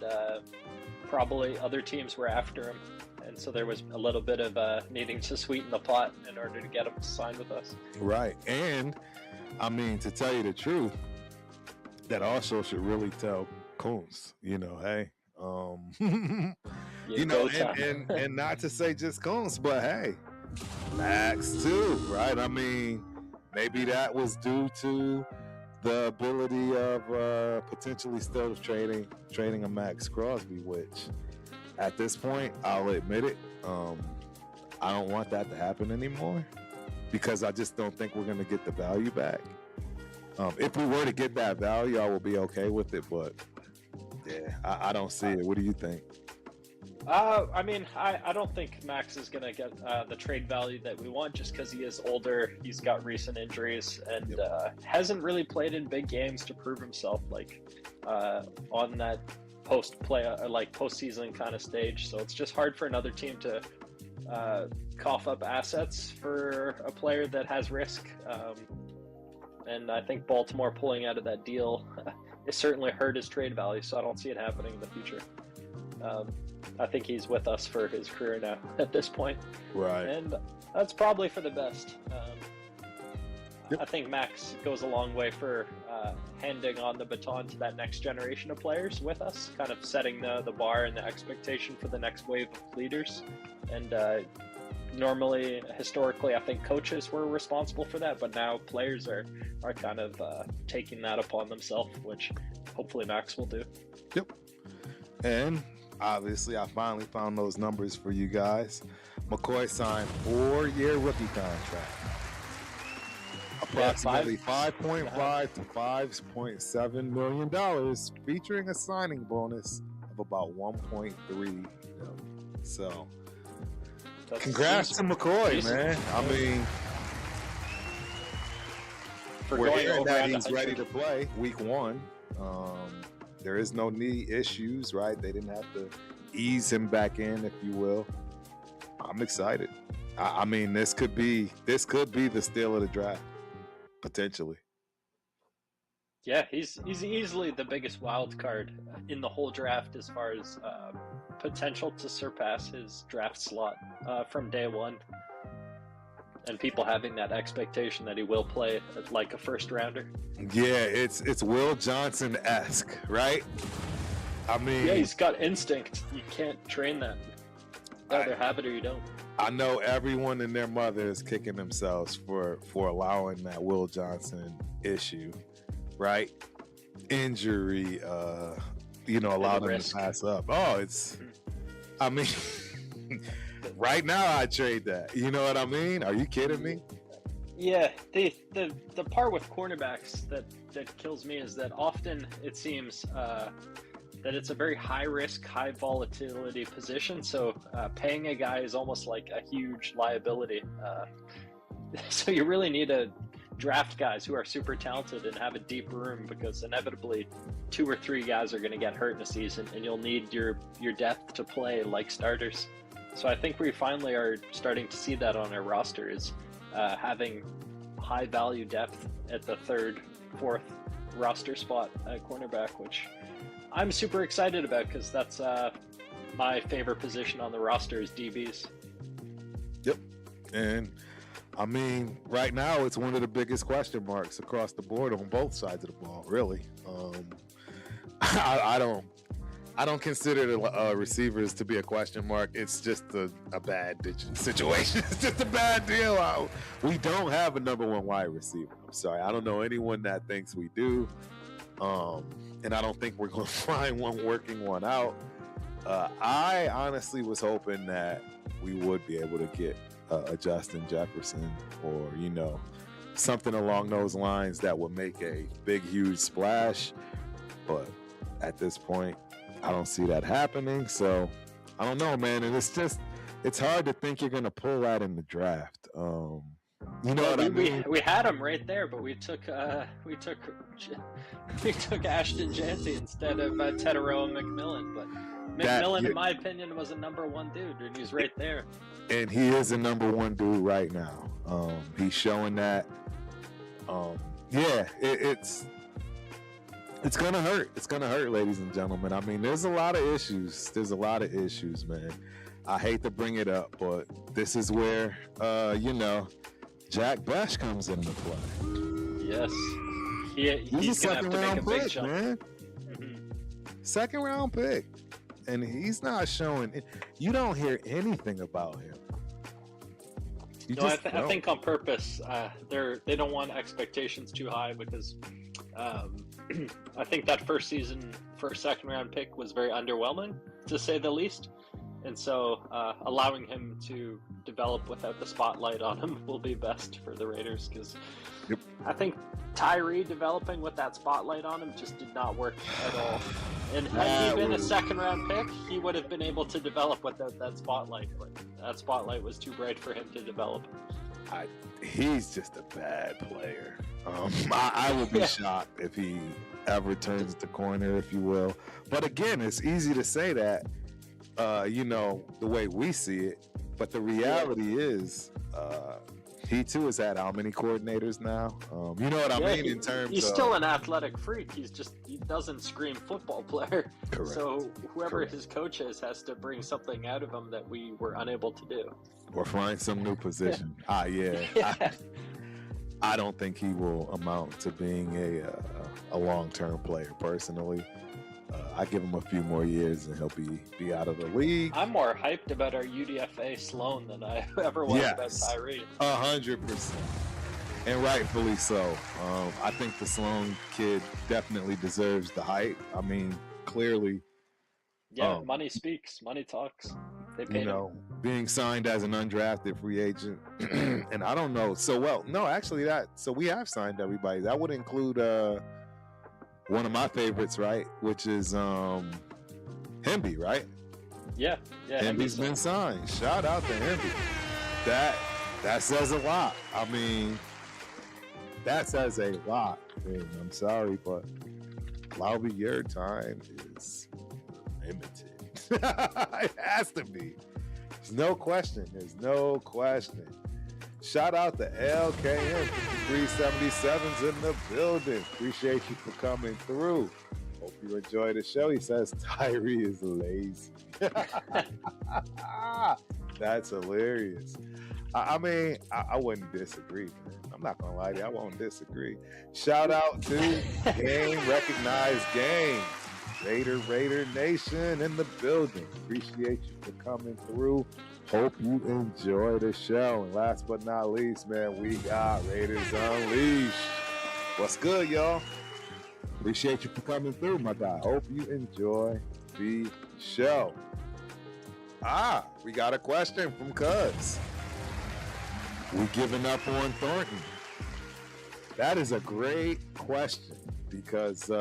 probably other teams were after him, and so there was a little bit of needing to sweeten the pot in order to get him to sign with us. Right, and I mean, to tell you the truth, that also should really tell Coons, you know, hey, you know, and not to say just Coons, but hey, Max too, right? I mean, maybe that was due to the ability of potentially still trading a Max Crosby, which at this point, I'll admit it, I don't want that to happen anymore because I just don't think we're going to get the value back. If we were to get that value, I will be okay with it, but yeah, I don't see it. What do you think? I mean, I don't think Max is going to get the trade value that we want just because he is older. He's got recent injuries and hasn't really played in big games to prove himself, like on that postseason kind of stage. So it's just hard for another team to cough up assets for a player that has risk. And I think Baltimore pulling out of that deal it certainly hurt his trade value, so I don't see it happening in the future. I think he's with us for his career now at this point. Right. And that's probably for the best. I think Max goes a long way for handing on the baton to that next generation of players with us, kind of setting the bar and the expectation for the next wave of leaders. And normally, historically, I think coaches were responsible for that, but now players are kind of taking that upon themselves, which hopefully Max will do. Yep. And obviously, I finally found those numbers for you guys. McCoy signed 4-year rookie contract. Approximately $5.5 to $5.7 million, featuring a signing bonus of about $1.3 million. So, congrats to McCoy, man. I mean, we're hearing that he's ready to play week 1. There is no knee issues, right? They didn't have to ease him back in, if you will. I'm excited. I mean, this could be the steal of the draft, potentially. Yeah, he's easily the biggest wild card in the whole draft as far as potential to surpass his draft slot from day one. And people having that expectation that he will play like a first rounder. Yeah, it's Will Johnson-esque, right? I mean, yeah, he's got instinct. You can't train that. You either have it or you don't. I know everyone and their mother is kicking themselves for allowing that Will Johnson issue, right? Injury, allowed him to pass up. Oh, it's, I mean, right now I trade that. You know what I mean? Are you kidding me? Yeah, the part with cornerbacks that kills me is that often it seems that it's a very high risk, high volatility position. So paying a guy is almost like a huge liability. So you really need to draft guys who are super talented and have a deep room, because inevitably 2 or 3 guys are going to get hurt in a season, and you'll need your depth to play like starters. So I think we finally are starting to see that on our roster, is having high value depth at the 3rd, 4th roster spot at cornerback, which I'm super excited about, because that's my favorite position on the roster is DBs. Yep. And I mean, right now it's one of the biggest question marks across the board on both sides of the ball, really. I don't consider the receivers to be a question mark. It's just a bad situation. It's just a bad deal. We don't have a number 1 wide receiver. I'm sorry. I don't know anyone that thinks we do. And I don't think we're going to find one working one out. I honestly was hoping that we would be able to get a Justin Jefferson or, something along those lines that would make a big, huge splash. But at this point, I don't see that happening. So I don't know, man. And it's hard to think you're going to pull that in the draft. You know what I mean? We had him right there, but we took Ashton Janty instead of Tedero and McMillan. But McMillan, in my opinion, was a number 1 dude, and he's right there. And he is a number 1 dude right now. He's showing that. It's gonna hurt. It's gonna hurt, ladies and gentlemen. I mean, there's a lot of issues. Man. I hate to bring it up, but this is where Jack Bash comes into play. Yes. He's a second round pick, man. Mm-hmm. Second round pick. And he's not showing it. You don't hear anything about him. I think on purpose, they don't want expectations too high, because I think that first season for a second round pick was very underwhelming, to say the least. And so allowing him to develop without the spotlight on him will be best for the Raiders, because I think Tyree developing with that spotlight on him just did not work at all. And had he been a second round pick, he would have been able to develop without that spotlight. But that spotlight was too bright for him to develop. He's just a bad player. I would be shocked if he ever turns the corner, if you will. But again, it's easy to say that, the way we see it. But the reality is, he too has had how many coordinators now? You know what I mean? In terms he's of, still an athletic freak. He doesn't scream football player. Correct. So whoever his coach is has to bring something out of him that we were unable to do. Or find some new position. I don't think he will amount to being a long-term player personally. I give him a few more years and he'll be out of the league. I'm more hyped about our UDFA Sloan than I ever was about Tyree. 100%. And rightfully so. I think the Sloan kid definitely deserves the hype. I mean, clearly. Yeah, money speaks. Money talks. They paid him. Being signed as an undrafted free agent. And I don't know. So we have signed everybody. That would include one of my favorites, right? Which is Hemby, right? Yeah. Hemby's been signed. Shout out to Hemby. That says a lot. I mean, that says a lot. And I'm sorry, but Laube, your time is limited. It has to be. There's no question. Shout out to LKM 377's in the building. Appreciate you for coming through. Hope you enjoy the show. He says Tyree is lazy. That's hilarious. I mean, I wouldn't disagree, man. I'm not gonna lie to you, I won't disagree. Shout out to Game Recognized Game. Raider Nation in the building. Appreciate you for coming through. Hope you enjoy the show. And last but not least, man, we got Raiders Unleashed. What's good, y'all? Appreciate you for coming through, my guy. Hope you enjoy the show. We got a question from Cuz. We giving up on Thornton? That is a great question because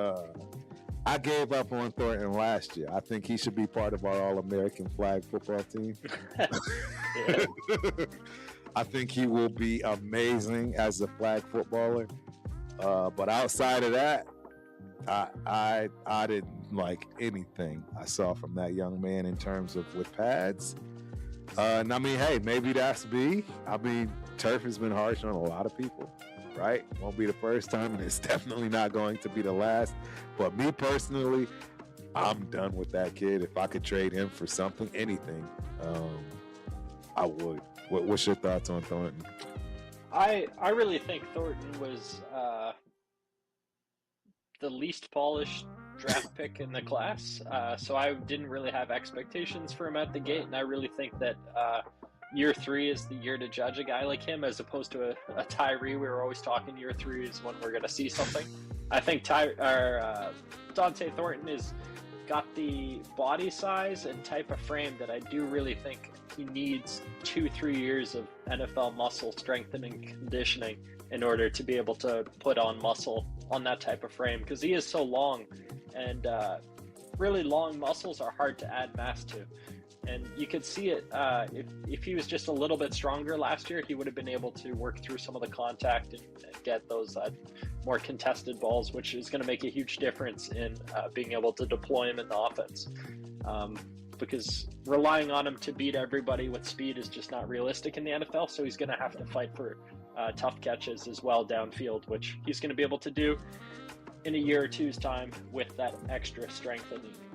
I gave up on Thornton last year. I think he should be part of our All-American flag football team. I think he will be amazing as a flag footballer. But outside of that, I didn't like anything I saw from that young man in terms of with pads. And I mean, hey, maybe that's me. I mean, turf has been harsh on a lot of people, right? Won't be the first time, and it's definitely not going to be the last. But me personally, I'm done with that kid. If I could trade him for something, anything, I would. What's your thoughts on Thornton? I really think Thornton was the least polished draft pick in the class. So I didn't really have expectations for him at the gate, and I really think that year 3 is the year to judge a guy like him, as opposed to a Tyree. We were always talking year 3 is when we're going to see something. I think Dante Thornton has got the body size and type of frame that I do really think he needs 2-3 years of NFL muscle strengthening conditioning in order to be able to put on muscle on that type of frame, because he is so long, and really long muscles are hard to add mass to. And you could see it if he was just a little bit stronger last year, he would have been able to work through some of the contact and get those more contested balls, which is going to make a huge difference in being able to deploy him in the offense. Because relying on him to beat everybody with speed is just not realistic in the NFL, so he's going to have to fight for tough catches as well downfield, which he's going to be able to do in a year or two's time with that extra strength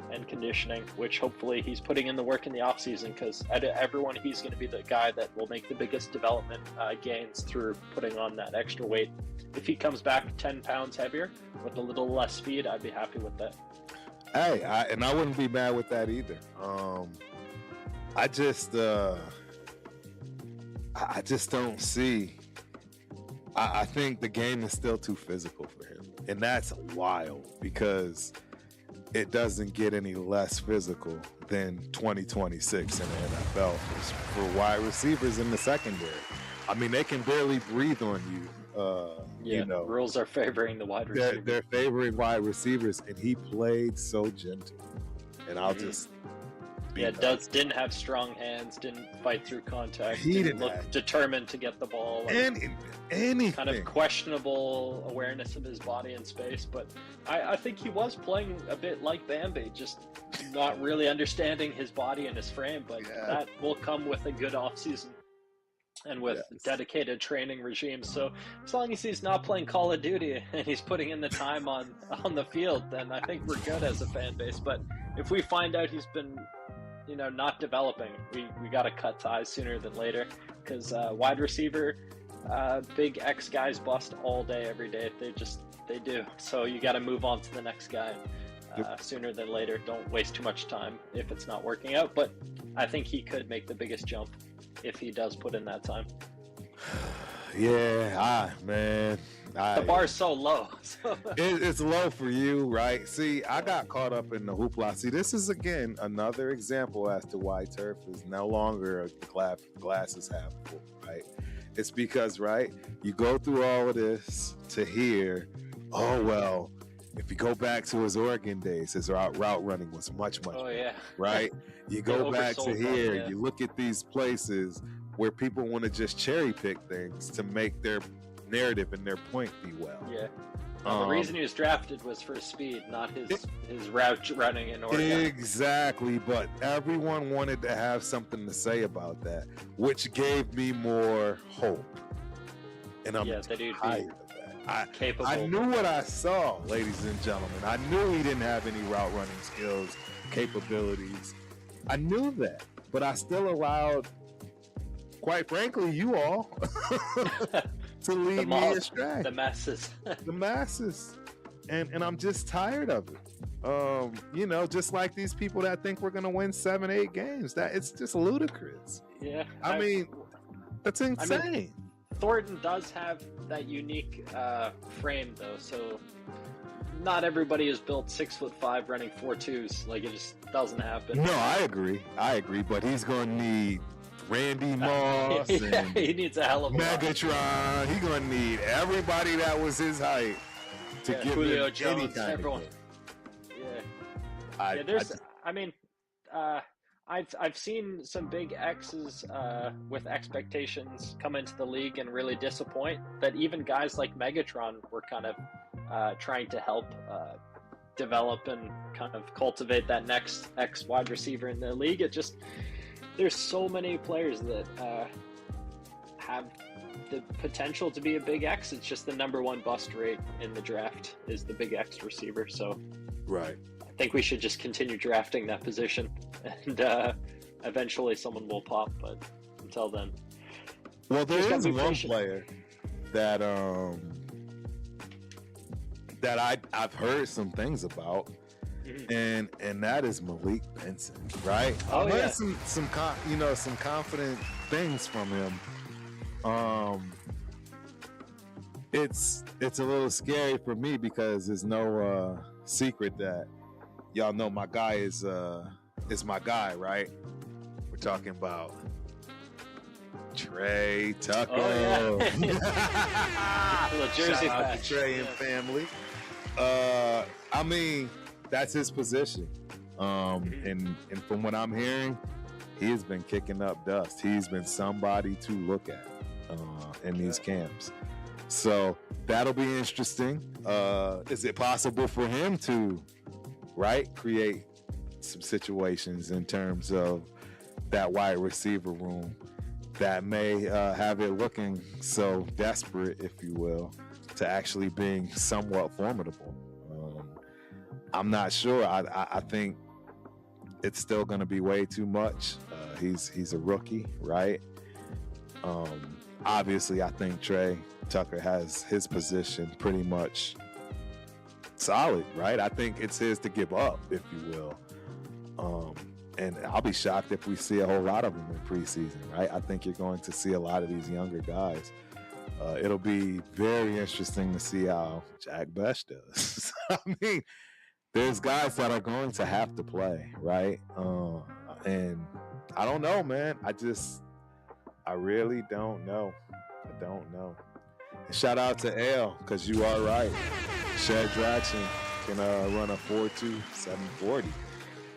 and conditioning, which hopefully he's putting in the work in the offseason, because out of everyone, he's going to be the guy that will make the biggest development gains through putting on that extra weight. If he comes back 10 pounds heavier with a little less speed, I'd be happy with that. Hey, I wouldn't be mad with that either. I just don't see I think the game is still too physical for him. And that's wild because it doesn't get any less physical than 2026 in the NFL for wide receivers in the secondary. I mean, they can barely breathe on you. You know, rules are favoring the wide receiver. They're favoring wide receivers, and he played so gentle. And I'll just didn't have strong hands, didn't fight through contact, he didn't look determined to get the ball. Anything. Kind of questionable awareness of his body in space, but I think he was playing a bit like Bambi, just not really understanding his body and his frame, but that will come with a good offseason and with dedicated training regimes. So as long as he's not playing Call of Duty and he's putting in the time on the field, then I think we're good as a fan base. But if we find out he's been not developing, we got to cut ties sooner than later, because wide receiver, big X guys bust all day, every day. They do. So you got to move on to the next guy sooner than later. Don't waste too much time if it's not working out. But I think he could make the biggest jump if he does put in that time. Man. The bar is so low. It's low for you, right? See, I got caught up in the hoopla. See, this is, again, another example as to why turf is no longer a glass is half full, right? It's because, right, you go through all of this to hear, oh, well, if you go back to his Oregon days, his route running was much better, right? You go back to here, you look at these places where people want to just cherry pick things to make their narrative and their point be well. Yeah. The reason he was drafted was for his speed, not his route running in Oregon. Exactly, but everyone wanted to have something to say about that, which gave me more hope. And I'm tired of that. I knew what I saw, ladies and gentlemen. I knew he didn't have any route running skills, capabilities. I knew that, but I still allowed, quite frankly, you all to lead me astray. The masses. The masses. And I'm just tired of it. Just like these people that think we're going to win 7-8 games. That it's just ludicrous. Yeah. I mean, that's insane. Thornton does have that unique frame, though, so not everybody is built 6'5", running 4.2s. Like, it just doesn't happen. No, I agree, but he's going to need Randy Moss and he needs a hell of a Megatron. He's going to need everybody that was his height to give Julio him Jones, any kind everyone. I've seen some big X's with expectations come into the league and really disappoint. That even guys like Megatron were kind of trying to help develop and kind of cultivate that next X wide receiver in the league. There's so many players that have the potential to be a big X. It's just the number one bust rate in the draft is the big X receiver. So right. I think we should just continue drafting that position, and eventually someone will pop. But until then, well, there is one player that I've heard some things about, and that is Malik Benson, right? I've heard some confident things from him. It's a little scary for me because there's no secret that y'all know my guy is my guy, right? We're talking about Trey Tucker. Oh, Jersey Shout out to Trey and family. I mean, that's his position. And from what I'm hearing, he has been kicking up dust. He's been somebody to look at in these camps. So that'll be interesting. Is it possible for him to, create some situations in terms of that wide receiver room that may have it looking so desperate, if you will, to actually being somewhat formidable? I'm not sure. I think it's still going to be way too much. He's a rookie, right? Obviously, I think Trey Tucker has his position pretty much solid, right? I think it's his to give up, if you will. And I'll be shocked if we see a whole lot of them in preseason, right? I think you're going to see a lot of these younger guys It'll be very interesting to see how Jack Besh does. I mean, there's guys that are going to have to play, right? And I don't know, man. I really don't know. I don't know. And shout out to Ale, because you are right. Shed Jackson can run a 4.2 740.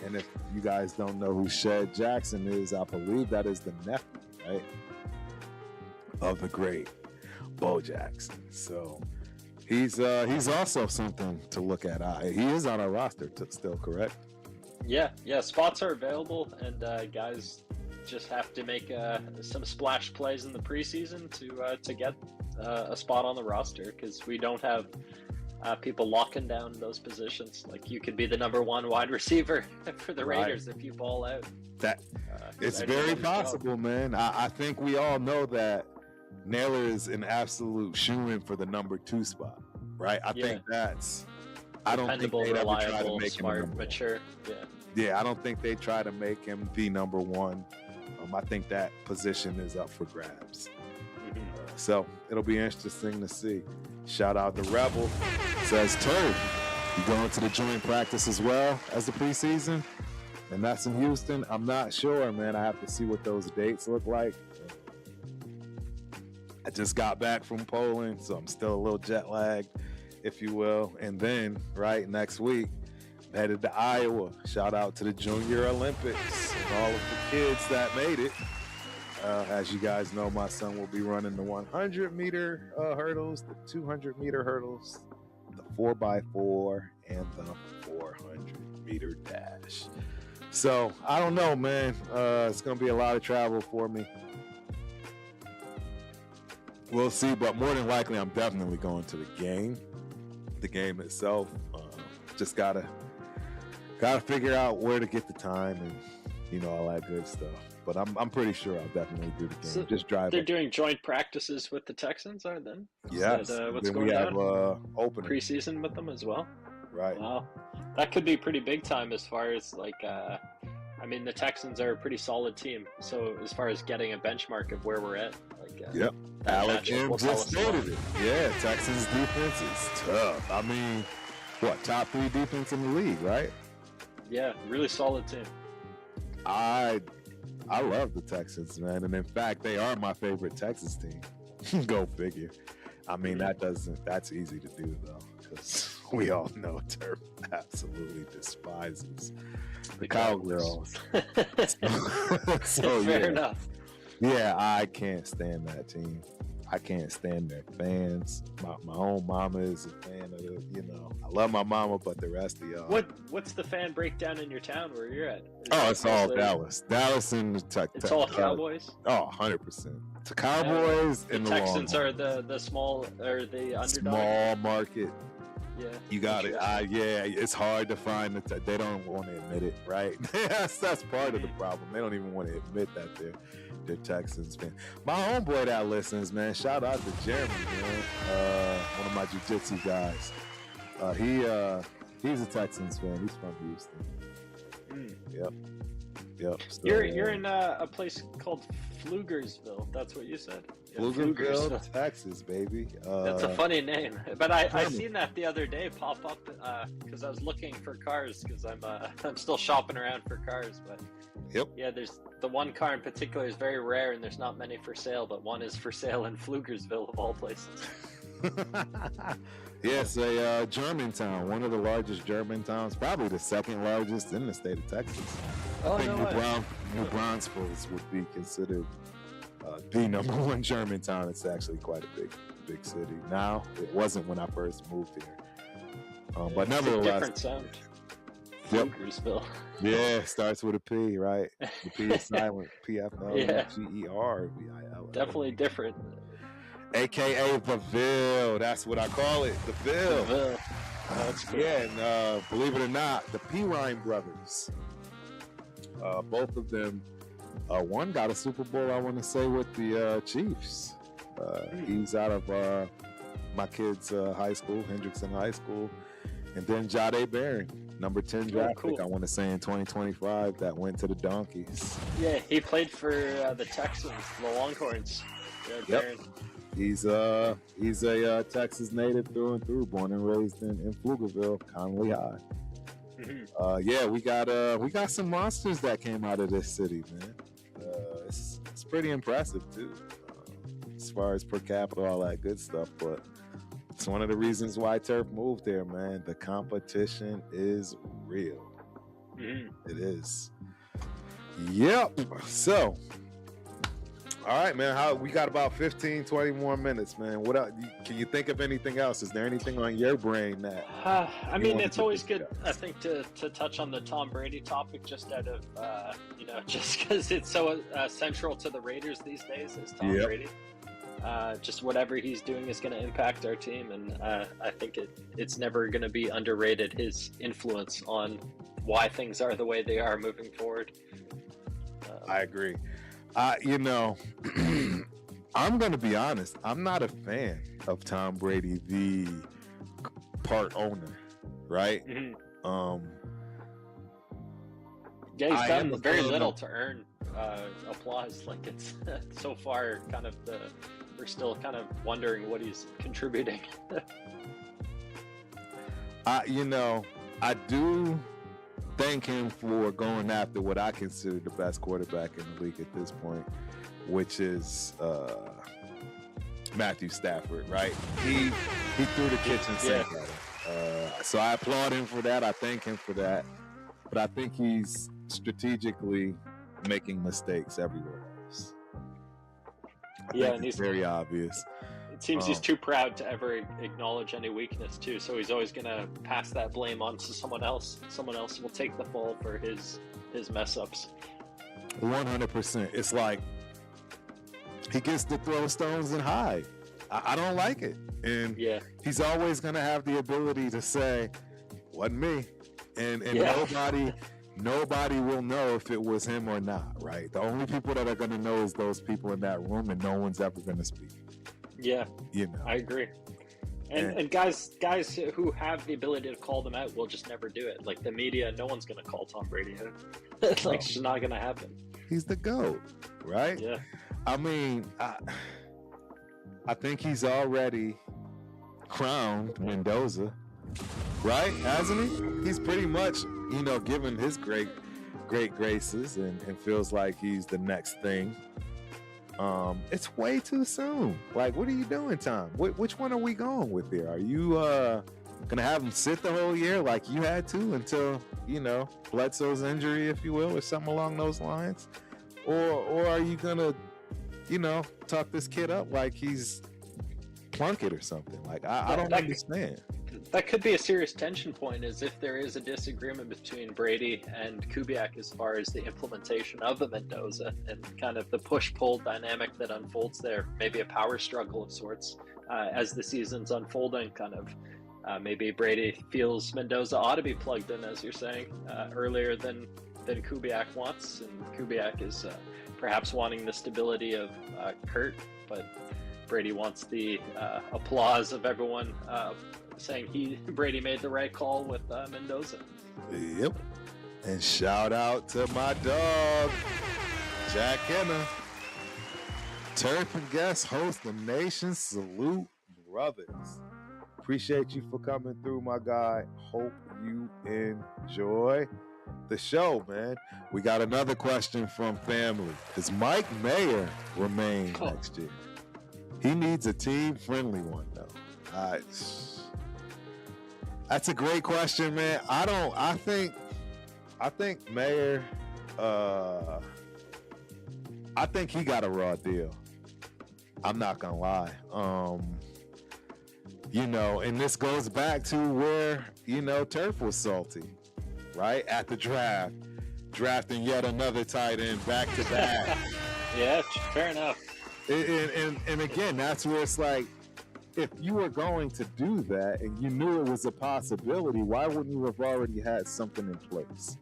And if you guys don't know who Shed Jackson is, I believe that is the nephew, right, of the great Bo Jackson. So he's also something to look at. He is on our roster still, correct? Yeah. Spots are available, and guys just have to make some splash plays in the preseason to get a spot on the roster, because we don't have people locking down those positions. Like, you could be the number one wide receiver for the Raiders if you ball out. That it's very possible, man. I think we all know that Naylor is an absolute shoo-in for the number 2 spot, right? I think that's. I don't think they'd ever try to make smart, him mature. Yeah, I don't think they try to make him the number 1. I think that position is up for grabs. So it'll be interesting to see. Shout out to Rebel. Says Turf, you going to the joint practice as well as the preseason? And that's in Houston. I'm not sure, man. I have to see what those dates look like. I just got back from Poland, so I'm still a little jet lagged, if you will. And then, right, next week, headed to Iowa. Shout out to the Junior Olympics and all of the kids that made it. As you guys know, my son will be running the 100-meter hurdles, the 200-meter hurdles, the 4x4, and the 400-meter dash. So, I don't know, man. It's going to be a lot of travel for me. We'll see, but more than likely, I'm definitely going to the game itself. Just gotta figure out where to get the time and all that good stuff. But I'm pretty sure I'll definitely do the game. So just drive. They're doing joint practices with the Texans, aren't they? Yes. What's then going we on? have opening Preseason with them as well. Right. Wow, that could be pretty big time as far as like. I mean, the Texans are a pretty solid team. So as far as getting a benchmark of where we're at, like. Yep. Alex M just stated it. Yeah, Texans defense is tough. I mean, top 3 defense in the league, right? Yeah, really solid team. I love the Texans, man, and in fact, they are my favorite Texas team. Go figure. I mean, that's easy to do though, because we all know Turf absolutely despises the Cowgirls. So fair enough. Yeah, I can't stand that team. I can't stand their fans. My own mama is a fan of it. I love my mama, but the rest of y'all. What's the fan breakdown in your town where you're at? It's all Dallas. Dallas and the It's all Cowboys? 100%. The Cowboys and the Texans are the small or the underdog. Small market. Yeah. You got it. It's hard to find they don't want to admit it, right? that's part of the problem. They don't even want to admit that they're Texans fan. My homeboy that listens, man, shout out to Jeremy, man. One of my jiu-jitsu guys. He's a Texans fan. He's from Houston. Yep. So, you're in a place called Pflugersville. That's what you said. Yeah, Pflugerville, Texas, baby. That's a funny name, but I seen that the other day pop up because I was looking for cars because I'm still shopping around for cars. But yeah, there's the one car in particular is very rare and there's not many for sale, but one is for sale in Pflugersville of all places. Yes, a German town, one of the largest German towns, probably the second largest in the state of Texas. I think New Braunfels would be considered the number 1 German town. It's actually quite a big city. Now, it wasn't when I first moved here. But nevertheless. A different sound. Pflugersville. Yeah, starts with a P, right? The P is silent. Pflugerville. Definitely different. AKA the Ville. That's what I call it. The Ville. That's cool. Yeah, and believe it or not, the Pirine brothers, both of them, one got a Super Bowl, I want to say, with the Chiefs. He's out of my kid's high school, Hendrickson High School. And then Jade Barron, number 10 draft pick, I want to say, in 2025, that went to the Donkeys. Yeah, he played for the Texans, the Longhorns. Yep. He's a Texas native through and through, born and raised in Pflugerville, Conley High. Yeah, we got some monsters that came out of this city, man. It's pretty impressive too, as far as per capita, all that good stuff. But it's one of the reasons why Turf moved there, man. The competition is real. It is. Yep. So, all right, man. We got about 15, 20 more minutes, man. What else? Can you think of anything else? Is there anything on your brain that? I mean, it's always good, I think, to touch on the Tom Brady topic, just out of just because it's so central to the Raiders these days. Is Tom Brady? Just whatever he's doing is going to impact our team, and I think it's never going to be underrated, his influence on why things are the way they are moving forward. I agree. I'm going to be honest. I'm not a fan of Tom Brady, the part owner, right? Yeah, he's done very little to earn applause. Like, it's so far kind of we're still kind of wondering what he's contributing. I do thank him for going after what I consider the best quarterback in the league at this point, which is Matthew Stafford, right? He threw the kitchen sink at him. So I applaud him for that. I thank him for that. But I think he's strategically making mistakes everywhere else. And it's very obvious. It seems he's too proud to ever acknowledge any weakness too, so he's always going to pass that blame on to someone else. Someone else will take the fall for his mess ups. 100%. It's like he gets to throw stones and hide. I don't like it. And he's always going to have the ability to say, wasn't me. And nobody will know if it was him or not, right? The only people that are going to know is those people in that room, and no one's ever going to speak. Yeah, I agree. And guys who have the ability to call them out will just never do it. Like the media, no one's going to call Tom Brady out. It's just not going to happen. He's the GOAT, right? Yeah. I mean, I think he's already crowned Mendoza, right? Hasn't he? He's pretty much, given his great graces and feels like he's the next thing. It's way too soon. Like, what are you doing, Tom? Which one are we going with here? Are you gonna have him sit the whole year like you had to until Bledsoe's injury, if you will, or something along those lines, or are you gonna talk this kid up like he's Plunkett or something? Like, I don't understand. That could be a serious tension point, is if there is a disagreement between Brady and Kubiak as far as the implementation of the Mendoza and kind of the push-pull dynamic that unfolds there. Maybe a power struggle of sorts as the season's unfolding. Kind of maybe Brady feels Mendoza ought to be plugged in, as you're saying, earlier than Kubiak wants, and Kubiak is perhaps wanting the stability of Kurt, but Brady wants the applause of everyone saying Brady made the right call with Mendoza. Yep. And shout out to my dog, Jack Henna. Turf and guest host the nation. Salute, brothers. Appreciate you for coming through, my guy. Hope you enjoy the show, man. We got another question from family. Does Mike Mayer remain next year? He needs a team-friendly one, though. That's a great question, man. I think Mayer, I think he got a raw deal. I'm not gonna lie. And this goes back to where, Turf was salty, right? At the draft, drafting yet another tight end back to back. Yeah, fair enough. And again, that's where it's like, if you were going to do that and you knew it was a possibility, why wouldn't you have already had something in place,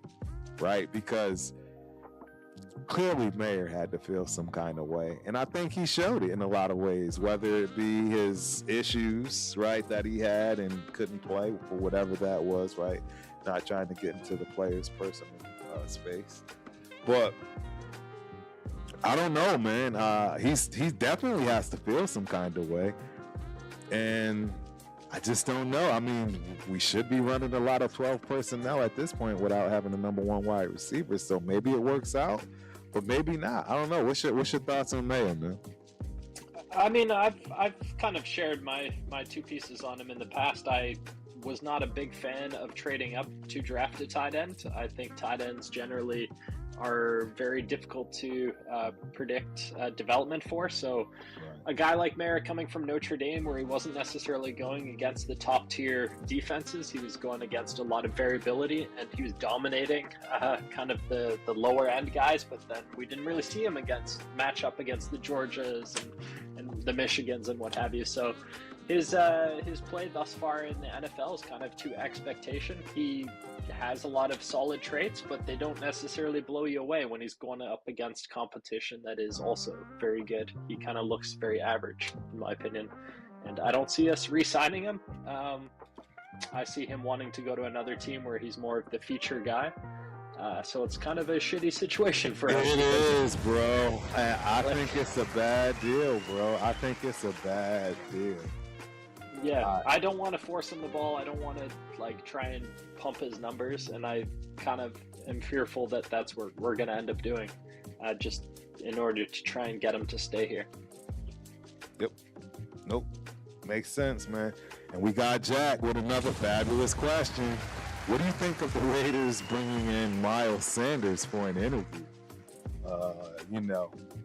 right? Because clearly Mayer had to feel some kind of way, and I think he showed it in a lot of ways, whether it be his issues, right, that he had and couldn't play for whatever that was, right? Not trying to get into the player's personal space, but I don't know, man. He definitely has to feel some kind of way, and I just don't know. I mean, we should be running a lot of 12 personnel at this point without having the number one wide receiver. So maybe it works out, but maybe not. I don't know. What's your thoughts on Mayo, man? I mean, I've kind of shared my two pieces on him in the past. I was not a big fan of trading up to draft a tight end. I think tight ends generally are very difficult to predict development for. So a guy like Mara coming from Notre Dame, where he wasn't necessarily going against the top tier defenses, he was going against a lot of variability, and he was dominating kind of the lower end guys, but then we didn't really see him match up against the Georgias and the Michigans and what have you. So his play thus far in the NFL is kind of to expectation. He has a lot of solid traits, but they don't necessarily blow you away when he's going up against competition that is also very good. He kind of looks very average, in my opinion, and I don't see us re-signing him. I see him wanting to go to another team where he's more of the feature guy. So it's kind of a shitty situation for us. It is, bro. I think it's a bad deal, bro. I think it's a bad deal. Yeah, I don't want to force him the ball. I don't want to try and pump his numbers, and I kind of am fearful that that's what we're going to end up doing, just in order to try and get him to stay here. Yep. Nope. Makes sense, man. And we got Jack with another fabulous question. What do you think of the Raiders bringing in Miles Sanders for an interview?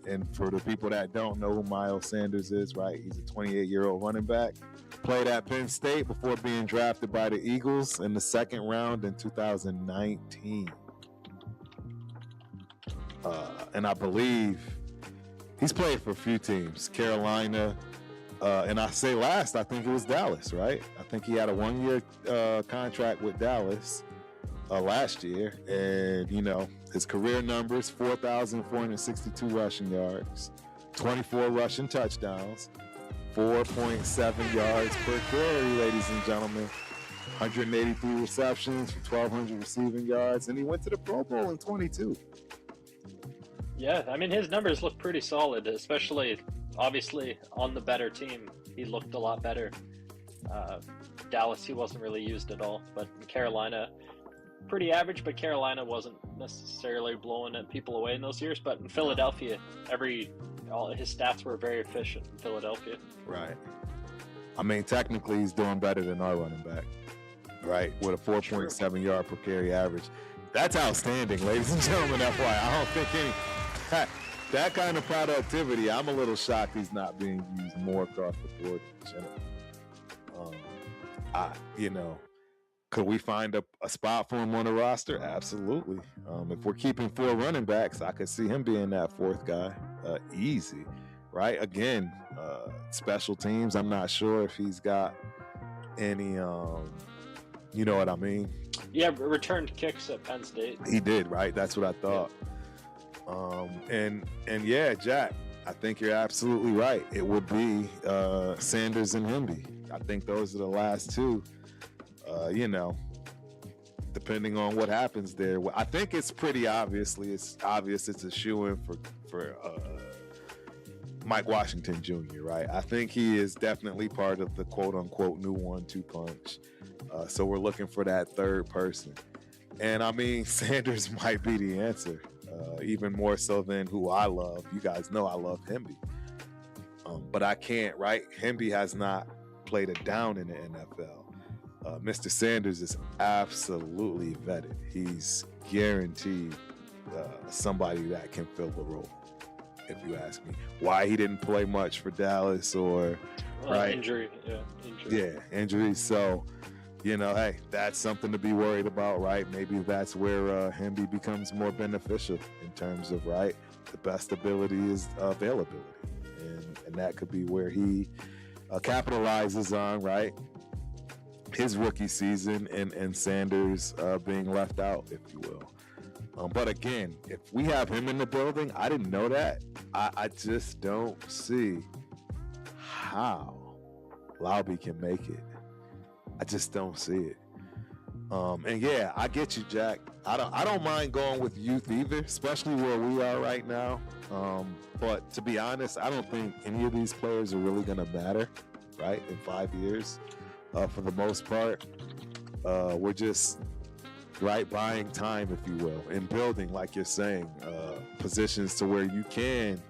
And for the people that don't know who Miles Sanders is, right? He's a 28-year-old running back. Played at Penn State before being drafted by the Eagles in the second round in 2019. And I believe he's played for a few teams. Carolina, and I say last, I think it was Dallas, right? I think he had a one-year contract with Dallas last year. And, his career numbers, 4,462 rushing yards, 24 rushing touchdowns, 4.7 yards per carry, ladies and gentlemen, 183 receptions for 1,200 receiving yards, and he went to the Pro Bowl in 22. Yeah, I mean, his numbers look pretty solid, especially, obviously, on the better team. He looked a lot better. Dallas, he wasn't really used at all, but in Carolina, pretty average, but Carolina wasn't necessarily blowing people away in those years. But in Philadelphia, all his stats were very efficient in Philadelphia. Right. I mean, technically, he's doing better than our running back, right? With a 4.7 yard per carry average. That's outstanding, ladies and gentlemen. That's why I don't think that kind of productivity. I'm a little shocked he's not being used more across the board in general. Could we find a spot for him on the roster? Absolutely. If we're keeping 4 running backs, I could see him being that 4th guy. Easy, right? Again, special teams. I'm not sure if he's got any, you know what I mean? Yeah, returned kicks at Penn State. He did, right? That's what I thought. Yeah. And yeah, Jack, I think you're absolutely right. It would be Sanders and Hemby. I think those are the last two. Depending on what happens there, I think it's pretty obvious it's a shoo-in for Mike Washington Jr., right? I think he is definitely part of the quote-unquote new 1-2 punch. So we're looking for that third person. And I mean, Sanders might be the answer, even more so than who I love. You guys know I love Hemby. But I can't, right? Hemby has not played a down in the NFL. Mr. Sanders is absolutely vetted. He's guaranteed somebody that can fill the role, if you ask me. Why he didn't play much for Dallas or right? Injury. Yeah, injury. So, hey, that's something to be worried about, right? Maybe that's where Hemby becomes more beneficial in terms of, right, the best ability is availability. And that could be where he capitalizes on, right, his rookie season and Sanders being left out, if you will. But again, if we have him in the building, I didn't know that. I just don't see how Laube can make it. I just don't see it. And yeah, I get you, Jack. I don't mind going with youth either, especially where we are right now. But to be honest, I don't think any of these players are really going to matter, right, in 5 years. For the most part, we're just buying time, if you will, and building, like you're saying, positions to where you can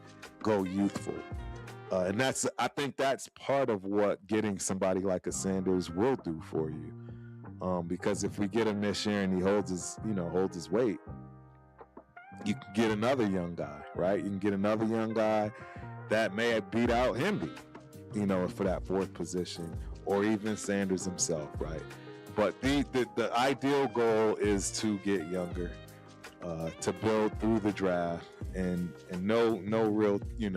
go youthful. And I think that's part of what getting somebody like a Sanders will do for you. Because if we get him this year and he holds his weight, you can get another young guy, right? You can get another young guy that may beat out Hemby, for that fourth position, or even Sanders himself, right? But the ideal goal is to get younger, to build through the draft, and no real, you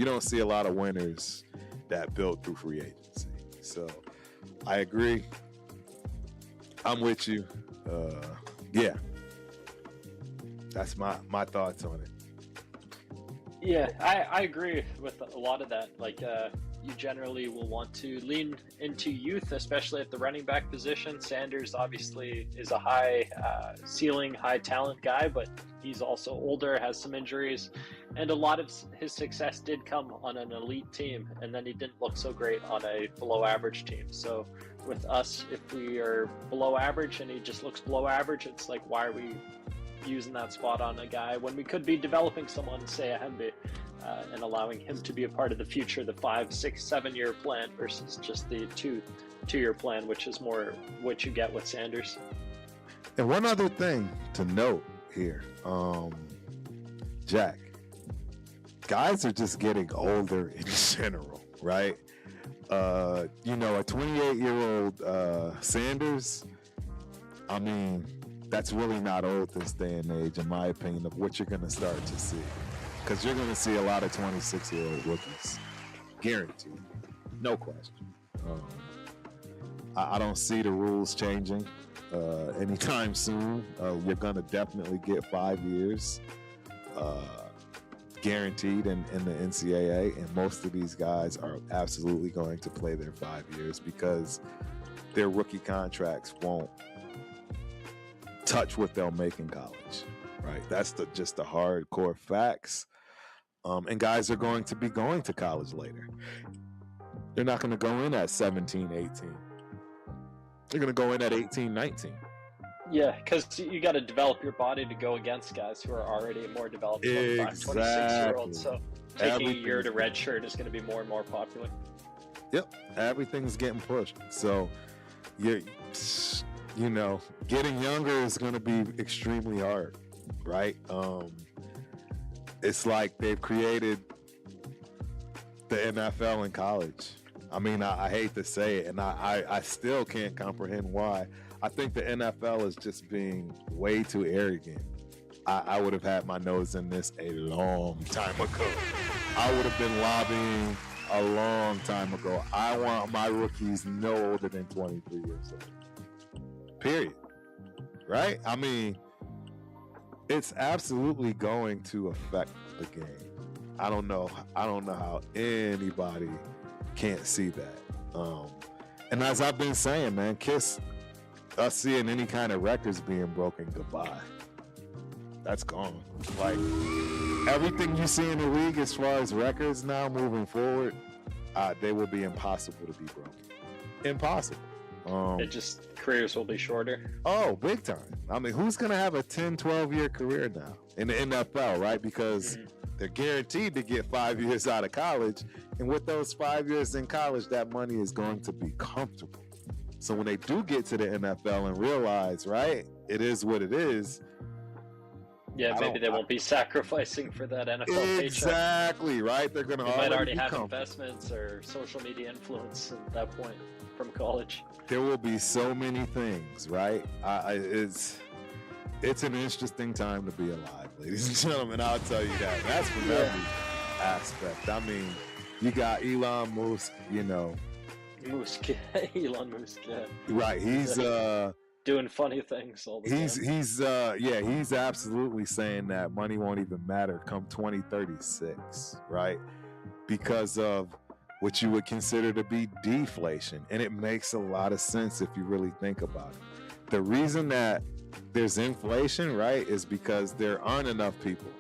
don't see a lot of winners that build through free agency. So I agree. I'm with you. Yeah. That's my thoughts on it. Yeah, I agree with a lot of that. Like, you generally will want to lean into youth, especially at the running back position. Sanders obviously is a high ceiling, high talent guy, but he's also older, has some injuries, and a lot of his success did come on an elite team, and then he didn't look so great on a below average team. So with us, if we are below average and he just looks below average, it's like, why are we using that spot on a guy when we could be developing someone, say a Hemby, and allowing him to be a part of the future, the 5, 6, 7 year plan versus just the two-year plan, which is more what you get with Sanders. And one other thing to note here, Jack, guys are just getting older in general, right? A 28-year-old Sanders, I mean, that's really not old this day and age, in my opinion, of what you're going to start to see. Because you're going to see a lot of 26-year-old rookies. Guaranteed. No question. I don't see the rules changing anytime soon. You're going to definitely get 5 years guaranteed in the NCAA. And most of these guys are absolutely going to play their 5 years because their rookie contracts won't touch what they'll make in college, right? That's just the hardcore facts. And guys are going to be going to college later. They're not going to go in at 17, 18. They're going to go in at 18, 19. Yeah, because you got to develop your body to go against guys who are already more developed, 25, 26-year-olds. So taking a year to redshirt is going to be more and more popular. Yep, everything's getting pushed. So getting younger is going to be extremely hard, right? It's like they've created the NFL in college. I mean, I hate to say it, and I still can't comprehend why. I think the NFL is just being way too arrogant. I would have had my nose in this a long time ago. I would have been lobbying a long time ago. I want my rookies no older than 23 years old. Period. Right? I mean, it's absolutely going to affect the game. I don't know how anybody can't see that. And as I've been saying, man, kiss us seeing any kind of records being broken goodbye. That's gone. Like, everything you see in the league as far as records now moving forward, they will be impossible to be broken. Impossible. Careers will be shorter. Oh, big time. I mean, who's going to have a 10, 12-year career now in the NFL, right? Because they're guaranteed to get 5 years out of college. And with those 5 years in college, that money is going to be comfortable. So when they do get to the NFL and realize, right, it is what it is. Yeah, maybe they won't be sacrificing for that NFL paycheck. Exactly, right? They're going to might already have investments or social media influence at that point from college. There will be so many things, right? It's an interesting time to be alive, ladies and gentlemen. I'll tell you that. That's from every aspect. I mean, you got Elon Musk, Elon Musk, yeah. Right, he's doing funny things all the time. He's absolutely saying that money won't even matter come 2036, right? Because of what you would consider to be deflation. And it makes a lot of sense if you really think about it. The reason that there's inflation, right, is because there aren't enough people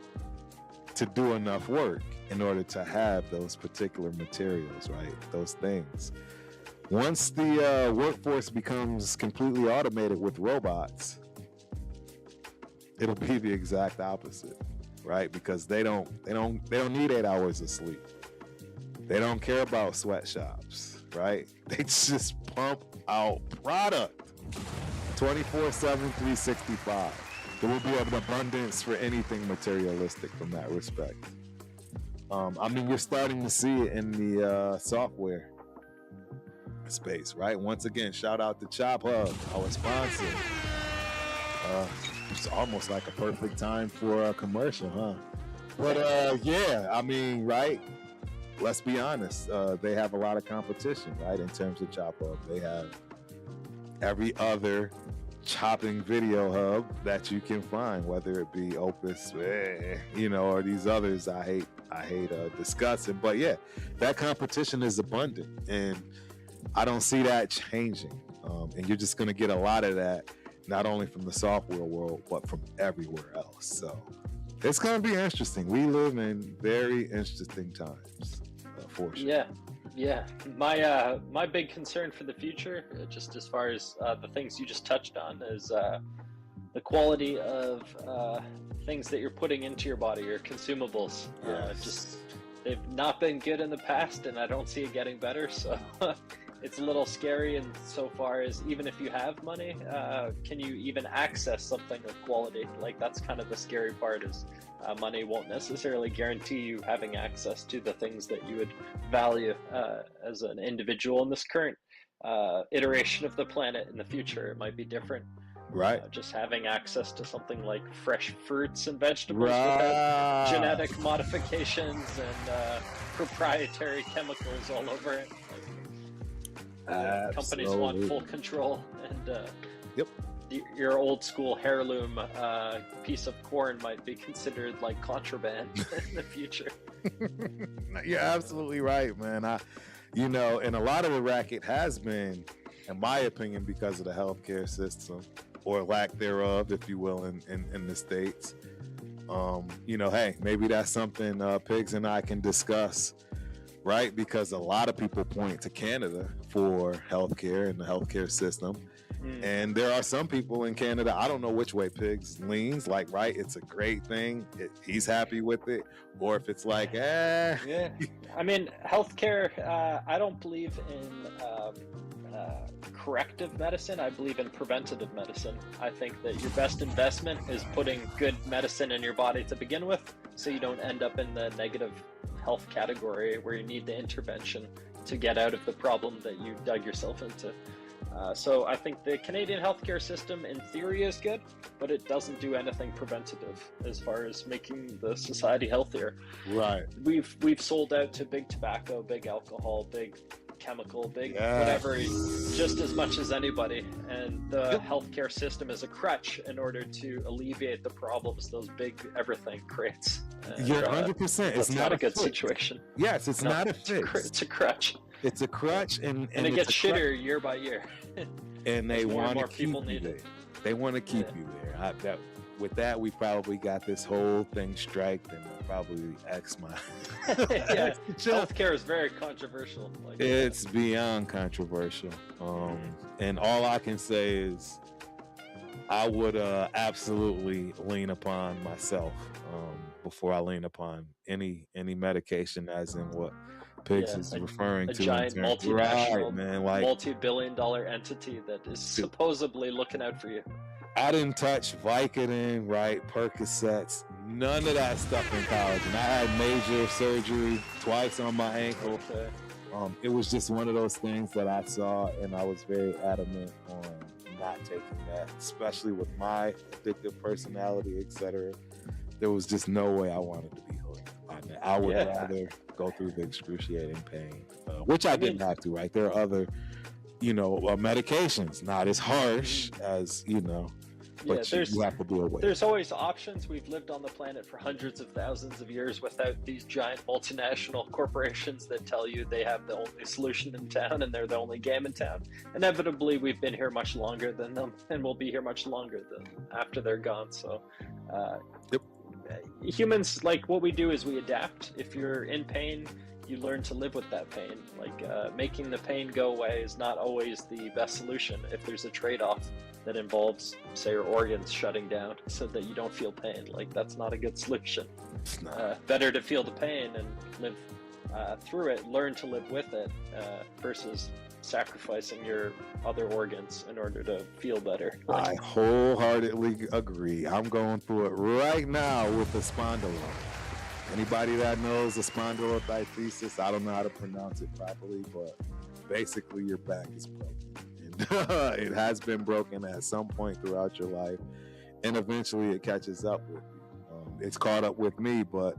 to do enough work in order to have those particular materials, right? Those things. Once the workforce becomes completely automated with robots, it'll be the exact opposite, right? Because they don't need 8 hours of sleep. They don't care about sweatshops, right? They just pump out product 24/7, 365. There will be an abundance for anything materialistic from that respect. I mean, you're starting to see it in the software space, right? Once again, shout out to Chop Hub, our sponsor. It's almost like a perfect time for a commercial, huh? But yeah, I mean, right? Let's be honest. They have a lot of competition, right? In terms of Chop Hub, they have every other chopping video hub that you can find, whether it be Opus, or these others I hate discussing. But yeah, that competition is abundant, and I don't see that changing. And you're just going to get a lot of that, not only from the software world, but from everywhere else. So it's going to be interesting. We live in very interesting times, for sure. Yeah. My big concern for the future, just as far as the things you just touched on, is the quality of things that you're putting into your body, your consumables. Yes. They've not been good in the past, and I don't see it getting better. So it's a little scary. And so far as even if you have money, can you even access something of quality? Like, that's kind of the scary part, is money won't necessarily guarantee you having access to the things that you would value as an individual in this current iteration of the planet. In the future, it might be different. Right. Just having access to something like fresh fruits and vegetables without genetic modifications and proprietary chemicals all over it. Companies want full control, and your old school heirloom piece of corn might be considered like contraband in the future. You're absolutely right, man. And a lot of the racket has been, in my opinion, because of the healthcare system, or lack thereof, if you will, in the States. Hey, maybe that's something Pigs and I can discuss, right? Because a lot of people point to Canada for healthcare and the healthcare system. And there are some people in Canada, I don't know which way Pigs leans, like, right, it's a great thing, he's happy with it, or if it's like, Yeah. I mean, healthcare, I don't believe in corrective medicine. I believe in preventative medicine. I think that your best investment is putting good medicine in your body to begin with, so you don't end up in the negative health category where you need the intervention to get out of the problem that you dug yourself into. So I think the Canadian healthcare system in theory is good, but it doesn't do anything preventative as far as making the society healthier. Right. We've sold out to big tobacco, big alcohol, big chemical, big whatever, just as much as anybody. And the healthcare system is a crutch in order to alleviate the problems those big everything creates. You're 100%. It's not a good situation. Yes, it's not a fix. It's a crutch. It's a crutch, and it gets shitter year by year. And they want to keep people need you there. it. They want to keep you there. With that, we probably got this whole thing striked, and probably X my. Healthcare is very controversial. It's beyond controversial. And all I can say is, I would absolutely lean upon myself before I lean upon any medication, as in what Pigs is referring to. A giant multinational, right, man, like multi-billion-dollar entity that is supposedly looking out for you. I didn't touch Vicodin, right? Percocets, none of that stuff in college. And I had major surgery twice on my ankle. Okay. It was just one of those things that I saw, and I was very adamant on not taking that, especially with my addictive personality, etc. There was just no way I wanted to be hooked on that. I would rather go through the excruciating pain, which I didn't have to, right? There are other, medications, not as harsh as, but you have to be aware. There's always options. We've lived on the planet for hundreds of thousands of years without these giant multinational corporations that tell you they have the only solution in town and they're the only game in town. Inevitably, we've been here much longer than them, and we'll be here much longer than after they're gone. So, humans, like, what we do is we adapt. If you're in pain, you learn to live with that pain. Like, making the pain go away is not always the best solution if there's a trade-off that involves, say, your organs shutting down so that you don't feel pain. Like, that's not a good solution. Better to feel the pain and live through it, learn to live with it, versus sacrificing your other organs in order to feel better. I wholeheartedly agree. I'm going through it right now with the spondylum. Anybody that knows the spondylolisthesis, I don't know how to pronounce it properly, but basically your back is broken. And it has been broken at some point throughout your life, and eventually it catches up with you. It's caught up with me, but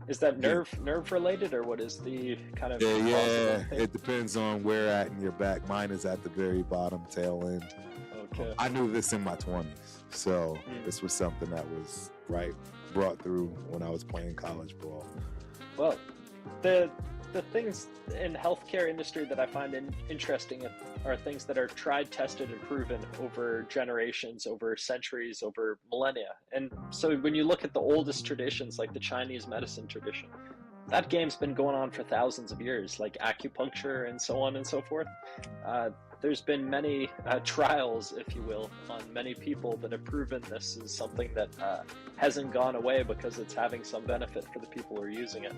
is that nerve related, or what is the kind of it depends on where at in your back. Mine is at the very bottom tail end. Okay. I knew this in my 20s, so this was something that was brought through when I was playing college ball. Well, the things in healthcare industry that I find interesting are things that are tried, tested, and proven over generations, over centuries, over millennia. And so when you look at the oldest traditions, like the Chinese medicine tradition, that game's been going on for thousands of years, like acupuncture and so on and so forth. There's been many trials, if you will, on many people that have proven this is something that hasn't gone away because it's having some benefit for the people who are using it.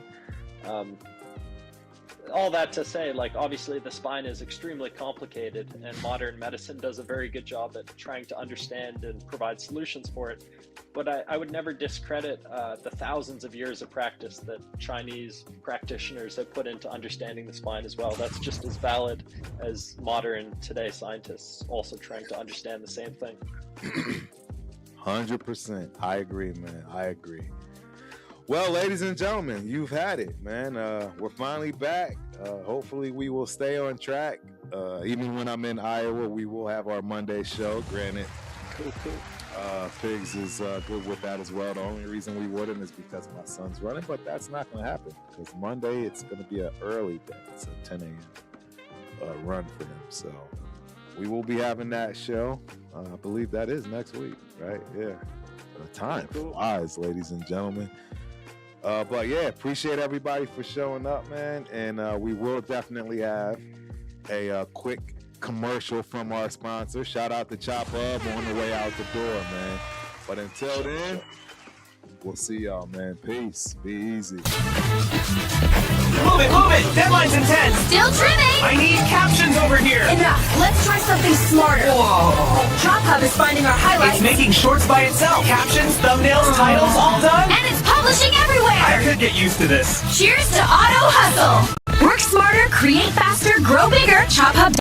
All that to say, like, obviously the spine is extremely complicated, and modern medicine does a very good job at trying to understand and provide solutions for it. But I would never discredit the thousands of years of practice that Chinese practitioners have put into understanding the spine as well. That's just as valid as modern today scientists also trying to understand the same thing. 100%. I agree, man. I agree. Well, ladies and gentlemen, you've had it, man. We're finally back. Hopefully we will stay on track. Even when I'm in Iowa, we will have our Monday show. Granted, Pigs is good with that as well. The only reason we wouldn't is because my son's running, but that's not going to happen because Monday it's going to be an early day. It's a 10 a.m. Run for him. So we will be having that show. I believe that is next week, right? Yeah. Time flies, ladies and gentlemen. But yeah, appreciate everybody for showing up, man. And we will definitely have a quick commercial from our sponsor. Shout out to Chop Hub on the way out the door, man. But until then, we'll see y'all, man. Peace. Be easy. Move it! Deadline's intense! Still trimming! I need captions over here! Enough! Let's try something smarter! Whoa! Chop Hub is finding our highlights. It's making shorts by itself! Captions, thumbnails, titles, all done? And it's publishing everywhere! I could get used to this. Cheers to Auto Hustle! Work smarter, create faster, grow bigger, Chop Hub.